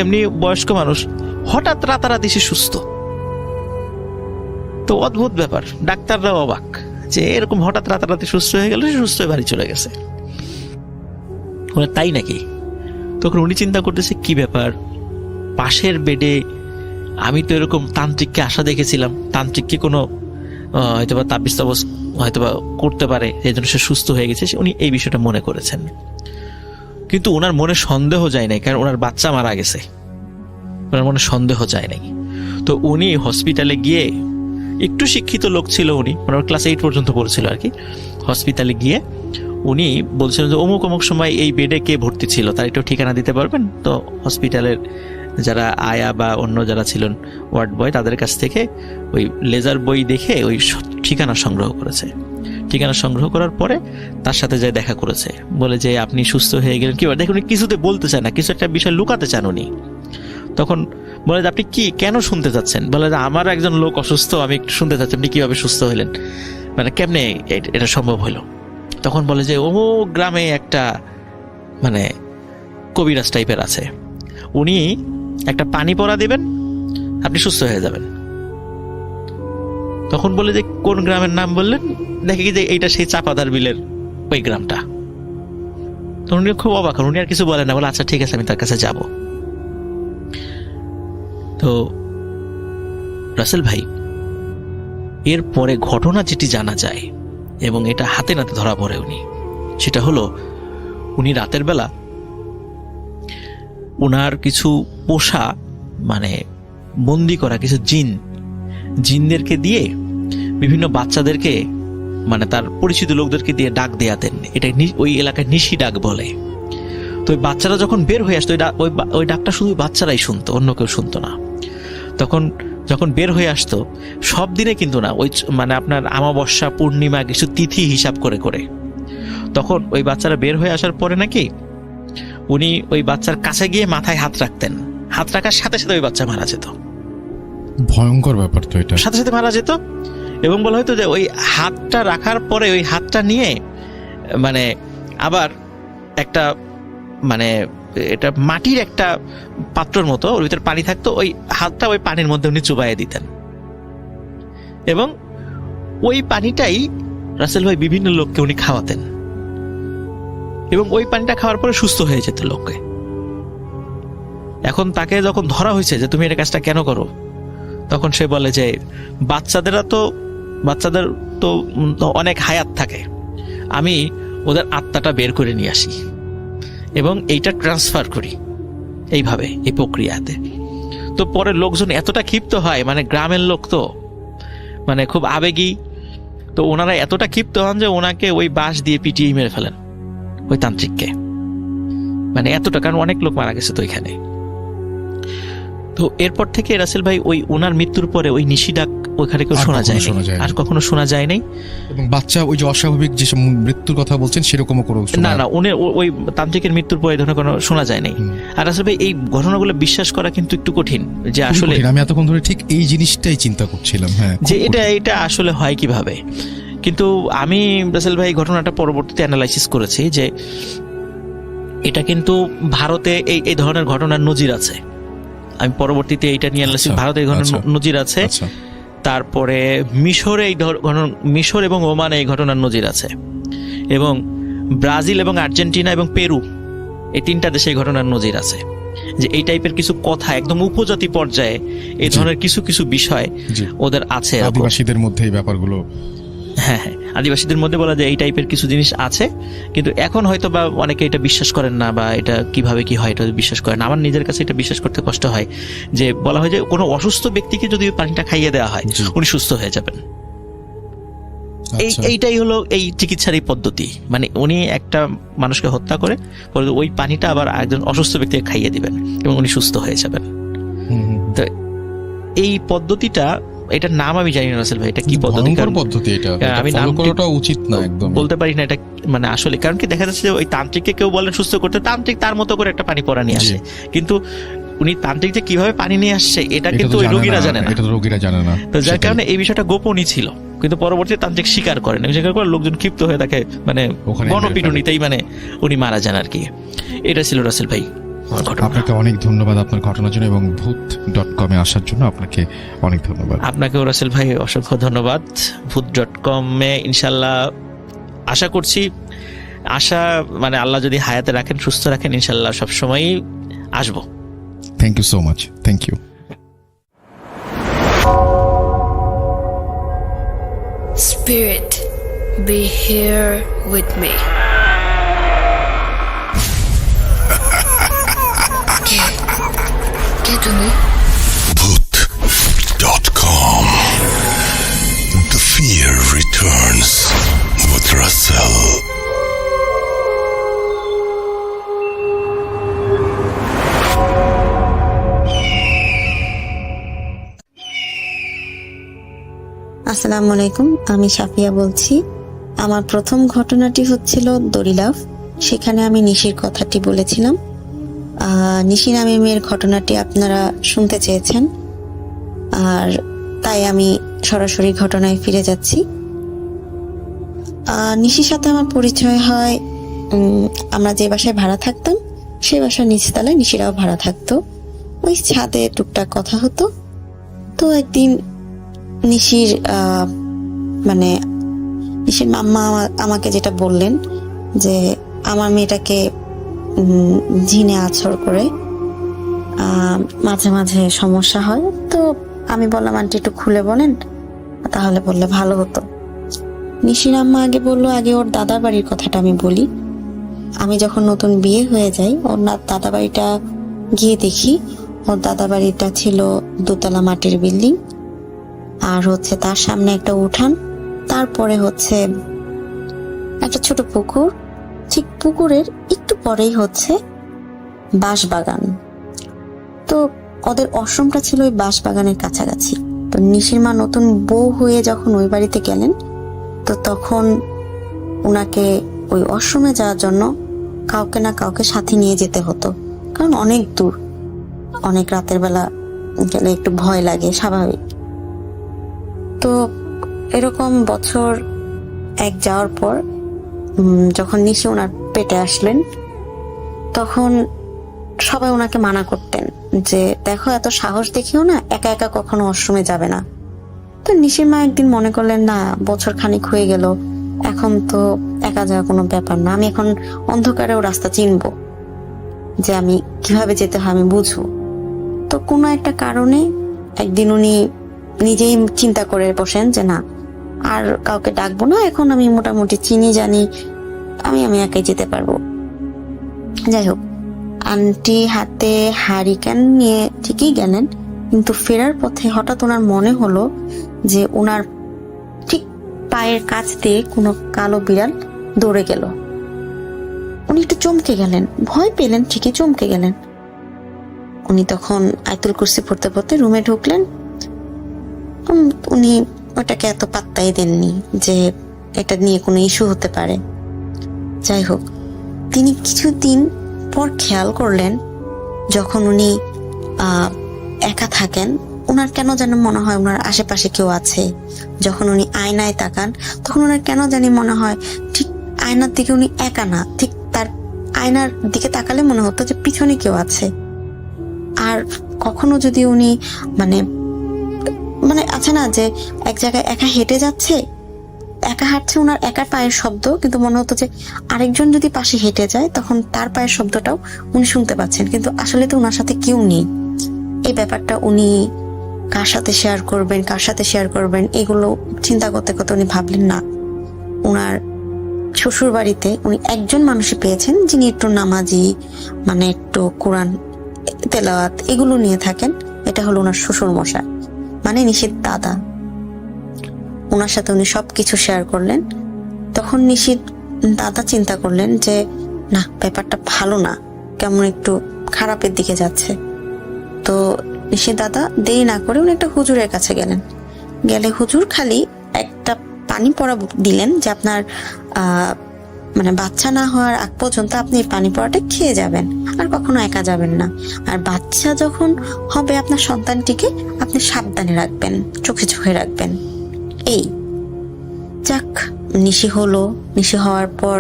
এমনি বয়স্ক মানুষ, হঠাৎ রাতারাতি সে সুস্থ। তো অদ্ভুত ব্যাপার, ডাক্তাররাও অবাক যে এরকম হঠাৎ রাতারাতি সুস্থ হয়ে গেল, সে সুস্থ হয়ে বাড়ি চলে গেছে। তাই নাকি? তখন উনি চিন্তা করতেছে কি ব্যাপার, পাশের বেডে আমি তো এরকম তান্ত্রিককে আশা দেখেছিলাম, তান্ত্রিককে কোনো হয়তোবা তাবিজ তাবিজ হয়তোবা করতে পারে, এই জন্য সে সুস্থ হয়ে গেছে, উনি এই বিষয়টা মনে করেছেন। কিন্তু ওনার মনে সন্দেহ যায় নাই, কারণ ওনার বাচ্চা মারা গেছে, ওনার মনে সন্দেহ যায় নাই। তো উনি হসপিটালে গিয়ে, একটু শিক্ষিত লোক ছিল উনি, ওনার ক্লাস 8 পর্যন্ত পড়েছিল আর কি, হসপিটালে গিয়ে উনি বলছিলেন যে অমুক অমুক সময় এই বেডে কে ভর্তি ছিল, তার একটু ঠিকানা দিতে পারবেন? তো হসপিটালের যারা আয়া বা অন্য যারা ছিলেন ওয়ার্ড বয়, তাদের কাছ থেকে ওই লেজার বই দেখে ওই ঠিকানা সংগ্রহ করেছে। ঠিকানা সংগ্রহ করার পরে তার সাথে যায় দেখা করেছে, বলে যে আপনি সুস্থ হয়ে গেলেন কি? দেখুন কিছুতে বলতে চায় না, কিছু একটা বিষয় লুকাতে চান উনি। তখন বলে যে আপনি কি কেন শুনতে চাচ্ছেন? বলে যে আমার একজন লোক অসুস্থ, আমি একটু শুনতে চাচ্ছি আপনি কিভাবে সুস্থ হলেন, মানে কেমনে এটা সম্ভব হলো? তখন বলে যে অমুক গ্রামে একটা মানে কবিরাজ টাইপের আছে, উনি একটা পানি পড়া দিবেন, আপনি সুস্থ হয়ে যাবেন। তখন বলে যে কোন গ্রামের নাম বললেন? দেখে কি যে এইটা সেই চাপাদার বিলের ওই গ্রামটা। তখন উনি খুব অবাক হন, উনি আর কিছু বলেন না, বলে আচ্ছা ঠিক আছে আমি তার কাছে যাব। তো রাসেল ভাই, এর পরে ঘটনা যেটি জানা যায় এবং এটা হাতে নাতে ধরা পড়ে উনি, সেটা হলো উনি রাতের বেলা ওনার কিছু পোষা মানে বন্দি করা কিছু জিনদেরকে দিয়ে বিভিন্ন বাচ্চাদেরকে মানে তার পরিচিত লোকদেরকে দিয়ে ডাক দেয়াতেন। এটা ওই এলাকায় নিশি ডাক বলে। তো ওই বাচ্চারা যখন বের হয়ে আসতো, ওই ডাকটা শুধু বাচ্চারাই শুনতো, অন্য কেউ শুনতো না। তখন যখন বের হয়ে আসতো, সব দিনে কিন্তু না, ওই মানে আপনার অমাবস্যা পূর্ণিমা কিছু তিথি হিসাব করে করে, তখন ওই বাচ্চারা বের হয়ে আসার পরে নাকি উনি ওই বাচ্চার কাছে গিয়ে মাথায় হাত রাখতেন, হাত রাখার সাথে সাথে ওই বাচ্চা মারা যেত। ভয়ঙ্কর ব্যাপার তো এটা, সাথে সাথে মারা যেত। এবং বলা হয়তো যে ওই হাতটা রাখার পরে ওই হাতটা নিয়ে মানে আবার একটা মানে এটা মাটির একটা পাত্রের মতো, ওর ভিতরে পানি থাকতো, ওই হাতটা ওই পানির মধ্যে উনি চুবাইয়ে দিতেন এবং ওই পানিটাই রাসেল ভাই বিভিন্ন লোককে উনি খাওয়াতেন এবং ওই পানিটা খাওয়ার পরে সুস্থ হয়ে যেত লোককে। এখন তাকে যখন ধরা হয়েছে যে তুমি এটা কাজটা কেন করো, তখন সে বলে যে বাচ্চাদের তো অনেক হায়াত থাকে, আমি ওদের আত্মাটা বের করে নিয়ে আসি এবং এইটা ট্রান্সফার করি এইভাবে, এই প্রক্রিয়াতে। তো পরে লোকজন এতটা ক্ষিপ্ত হয়, মানে গ্রামের লোক তো মানে খুব আবেগী, তো ওনারা এতটা ক্ষিপ্ত হন যে ওনাকে ওই বাঁশ দিয়ে পিটিয়ে মেরে ফেলেন ওই তান্ত্রিককে, মানে এতটা, কারণ অনেক লোক মারা গেছে তো এখানে। তো এরপর থেকে রাসেল ভাই ওই ওনার মৃত্যুর পরে ওই নিশি ডাক ওইখানে কেউ শোনা যায় আর কখনো শোনা যায় নাই। এবং বাচ্চা ওই যে অস্বাভাবিক যে মৃত্যুর কথা বলছেন সেরকমও কোনো না উনি ওই তান্ত্রিকের মৃত্যুর পরে এই ধরনের কোনো শোনা যায় নাই। আর রাসেল ভাই এই ঘটনাগুলো বিশ্বাস করা কিন্তু একটু কঠিন, যে আসলে আমি এতক্ষণ ধরে ঠিক এই জিনিসটাই চিন্তা করছিলাম, হ্যাঁ, যে এটা আসলে হয় কিভাবে। কিন্তু আমি রাসেল ভাই ঘটনাটা পরবর্তীতে অ্যানালাইসিস করেছি যে এটা কিন্তু ভারতে এই ধরনের ঘটনার নজির আছে। আমি পরবর্তীতে এইটা নিয়ে অ্যানালাইসিস, ভারতে এই ঘটনার নজির আছে, তারপরে মিশর এবং ওমানে এই ঘটনার নজির আছে, এবং ব্রাজিল এবং আর্জেন্টিনা এবং পেরু এই 3টা দেশে এই ঘটনার নজির আছে, যে এই টাইপের কিছু কথা একদম উপজাতি পর্যায়ে এই ধরনের কিছু কিছু বিষয় ওদের আছে, আদিবাসীদের মধ্যে এই ব্যাপারগুলো হ্যাঁ হ্যাঁ, আদিবাসীদের মধ্যে বলা যায় এই টাইপের কিছু জিনিস আছে, কিন্তু এখন হয়তো বা অনেকে এটা বিশ্বাস করেন না, বা এটা কিভাবে কি হয় এটা বিশ্বাস করেন না। আমার নিজের কাছে এটা বিশ্বাস করতে কষ্ট হয় যে বলা হয় যে কোনো অসুস্থ ব্যক্তিকে যদি ওই পানিটা খাইয়ে দেওয়া হয় উনি সুস্থ হয়ে যাবেন। এইটাই হলো এই চিকিৎসার এই পদ্ধতি, মানে উনি একটা মানুষকে হত্যা করে পরে ওই পানিটা আবার একজন অসুস্থ ব্যক্তিকে খাইয়ে দিবেন এবং উনি সুস্থ হয়ে যাবেন। তো এই পদ্ধতিটা, এটার নাম আমি জানি না রাসেল ভাই, এটা কি পদ্ধতি, আমি নাম উচিত না, একদম বলতে পারি না এটা মানে আসলে। কারণ কি দেখা যাচ্ছে যে ওই তান্ত্রিককে কেউ বলেন সুস্থ করতে, তান্ত্রিক তার মতো করে একটা পানি পরা নিয়ে আসে, কিন্তু উনি তান্ত্রিক যে কিভাবে পানি নিয়ে আসছে এটা কিন্তু ওই রোগীরা জানে না। তো যার কারণে এই বিষয়টা গোপনই ছিল, কিন্তু পরবর্তীতে তান্ত্রিক স্বীকার করেন, স্বীকার করে লোকজন ক্ষিপ্ত হয়ে তাকে মানে গণপিটুনিতেই মানে উনি মারা যান আর কি। এটা ছিল রাসেল ভাই। আপনাকে অনেক ধন্যবাদ আপনার ঘটনার জন্য এবং ভূত.com-এ আসার জন্য আপনাকে অনেক ধন্যবাদ। আপনাকেও রাসেল ভাই অসংখ্য ধন্যবাদ। ভূত.com-এ ইনশাল্লাহ আশা করছি, আশা মানে আল্লাহ যদি হায়াতে রাখেন, সুস্থ রাখেন, ইনশাল্লাহ সবসময়ই আসবো। Thank you so much. Thank you. Spirit, be here with me. কে তুমি? Bhoot.com. The fear returns with Russell. আসসালামু আলাইকুম, আমি সাফিয়া বলছি। আমার প্রথম ঘটনাটি হচ্ছিল দড়িলাফ। সেখানে আমি নিশির কথাটি বলেছিলাম। নিশি নামে মেয়ের ঘটনাটি আপনারা শুনতে চেয়েছেন, আর তাই আমি সরাসরি ঘটনায় ফিরে যাচ্ছি। নিশির সাথে আমার পরিচয় হয়, আমরা যে বাসায় ভাড়া থাকতাম সেই বাসার নিচতলায় নিশিরাও ভাড়া থাকতো। ওই ছাদে টুকটাক কথা হতো। তো একদিন নিশির মানে নিশির মাম্মা আমাকে যেটা বললেন যে আমার মেয়েটাকে জিনে আছর করে, মাঝে মাঝে সমস্যা হয়। তো আমি বললাম আন্টি একটু খুলে বলেন, তাহলে বললে ভালো হতো। নিশির আম্মা আগে বললো আগে ওর দাদার বাড়ির কথাটা আমি বলি। আমি যখন নতুন বিয়ে হয়ে যাই, ওর দাদা বাড়িটা গিয়ে দেখি, ওর দাদা বাড়িটা ছিল দোতলা মাটির বিল্ডিং, আর হচ্ছে তার সামনে একটা উঠান, তারপরে হচ্ছে একটা ছোট পুকুর, ঠিক পুকুরের একটু পরেই হচ্ছে বাঁশবাগান। তো ওদের আশ্রমটা ছিল ওই বাঁশবাগানের কাছাকাছি। তো নিশির মা নতুন বউ হয়ে যখন ওই বাড়িতে গেলেন, তো তখন ওনাকে ওই আশ্রমে যাওয়ার জন্য কাউকে না কাউকে সাথে নিয়ে যেতে হতো, কারণ অনেক দূর, অনেক রাতের বেলা গেলে একটু ভয় লাগে, স্বাভাবিক। তো এরকম বছর এক যাওয়ার পর যখন নিশি ওনার পেটে আসলেন, তখন সবাই ওনাকে মানা করতেন যে দেখো এত সাহস দেখিও না, একা একা কখনো আশ্রমে যাবে না। তো নিশির মা একদিন মনে করলেন না, বছর খানিক হয়ে গেল, এখন তো একা যাওয়া কোনো ব্যাপার না, আমি এখন অন্ধকারেও রাস্তা চিনবো, যে আমি কিভাবে যেতে হয় আমি বুঝবো। তো কোনো একটা কারণে একদিন উনি নিজেই চিন্তা করে বসেন যে না, আর কাউকে ডাকবো না, এখন আমি মোটামুটি চিনি জানি, আমি একাই যেতে পারবো। যাই হোক, আন্টি হাতে হারিকেন নিয়ে ঠিকই গেলেন, কিন্তু ফেরার পথে হঠাৎ ওনার মনে হলো যে ওনার ঠিক পায়ের কাছ দিয়ে কোনো কালো বিড়াল দৌড়ে গেল। উনি একটু চমকে গেলেন, ভয় পেলেন, ঠিকই চমকে গেলেন। উনি তখন আয়াতুল কুরসি পড়তে পড়তে রুমে ঢুকলেন। উনি ওটাকে এত পাত্তাই দেননি যে এটা নিয়ে কোনো ইস্যু হতে পারে। যাই হোক, তিনি কিছুদিন পর খেয়াল করলেন যখন উনি একা থাকেন, ওনার কেন যেন মনে হয় ওনার আশেপাশে কেউ আছে। যখন উনি আয়নায় তাকান, তখন ওনার কেন জানি মনে হয় ঠিক আয়নার দিকে উনি একা না, ঠিক তার আয়নার দিকে তাকালে মনে হতো যে পিছনে কেউ আছে। আর কখনো যদি উনি মানে আছে না যে এক জায়গায় একা হেঁটে যাচ্ছে, একা হাঁটছে, ওনার একা পায়ের শব্দ, কিন্তু মনে হতো যে আরেকজন যদি পাশে হেঁটে যায় তখন তার পায়ের শব্দটাও উনি শুনতে পাচ্ছেন, কিন্তু আসলে তো ওনার সাথে কেউ নেই। এই ব্যাপারটা উনি কার সাথে শেয়ার করবেন, কার সাথে শেয়ার করবেন, এগুলো চিন্তা করতে করতে উনি ভাবলেন না, ওনার শ্বশুর বাড়িতে উনি একজন মানুষই পেয়েছেন যিনি একটু নামাজি, মানে একটু কোরআন তেলাওয়াত এগুলো নিয়ে থাকেন। এটা হলো ওনার শ্বশুর মশাই, মানে নিশির দাদা। ওনার সাথে উনি সবকিছু শেয়ার করলেন। তখন নিশির দাদা চিন্তা করলেন যে না, ব্যাপারটা ভালো না, কেমন একটু খারাপের দিকে যাচ্ছে। তো নিশির দাদা দেরি না করে উনি একটা হুজুরের কাছে গেলেন। গেলে হুজুর খালি একটা পানি পড়া দিলেন যে আপনার মানে বাচ্চা না হওয়ার আগ পর্যন্ত আপনি এই পানি পড়াটা খেয়ে যাবেন, আর কখনো একা যাবেন না। আর বাচ্চা যখন হবে আপনার সন্তানটিকে আপনি সাবধানে রাখবেন, চোখে চোখে রাখবেন। এই যাক, নিশি হলো। নিশি হওয়ার পর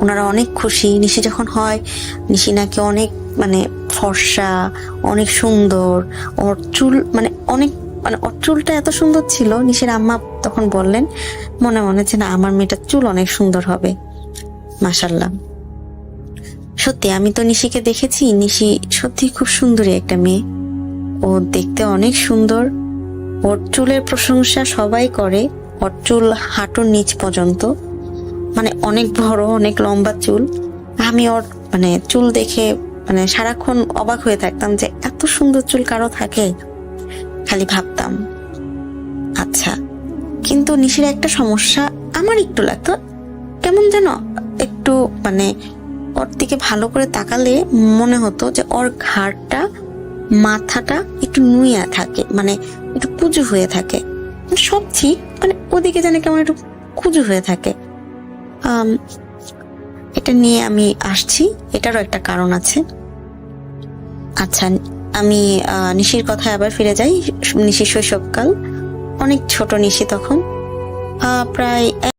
ওনারা অনেক খুশি। নিশি যখন হয়, নিশি নাকি অনেক মানে ফর্সা, অনেক সুন্দর, ওর চুল মানে অনেক, মানে ওর চুলটা এত সুন্দর ছিল। নিশির আম্মা তখন বললেন মনে মনে যে না, আমার মেয়েটার চুল অনেক সুন্দর হবে। মাশাআল্লাহ, সত্যি আমি তো নিশিকে দেখেছি, নিশি সত্যি খুব সুন্দরী একটা মেয়ে। ও দেখতে অনেক সুন্দর। ওর চুলের প্রশংসা সবাই করে। ওর চুল হাঁটুর নিচ পর্যন্ত, মানে অনেক বড়, অনেক লম্বা চুল। আমি ওর মানে চুল দেখে মানে সারাক্ষণ অবাক হয়ে থাকতাম যে এত সুন্দর চুল কারো থাকে, খালি ভাবতাম। আচ্ছা, কিন্তু নিশির একটা সমস্যা আমার একটু লাগতো, কেমন যেন একটু মানে ওর দিকে ভালো করে তাকালে মনে হতো যে ওর ঘাড়টা, মাথাটা একটু নুইয়া থাকে, মানে একটু কুঁজু হয়ে থাকে। সব ঠিক, মানে ওদিকে জানে কেমন একটু কুঁজু হয়ে থাকে। এটা নিয়ে আমি আসছি, এটারও একটা কারণ আছে। আচ্ছা, আমি নিশির কথায় আবার ফিরে যাই। নিশির শৈশবকাল, অনেক ছোট নিশি তখন, প্রায়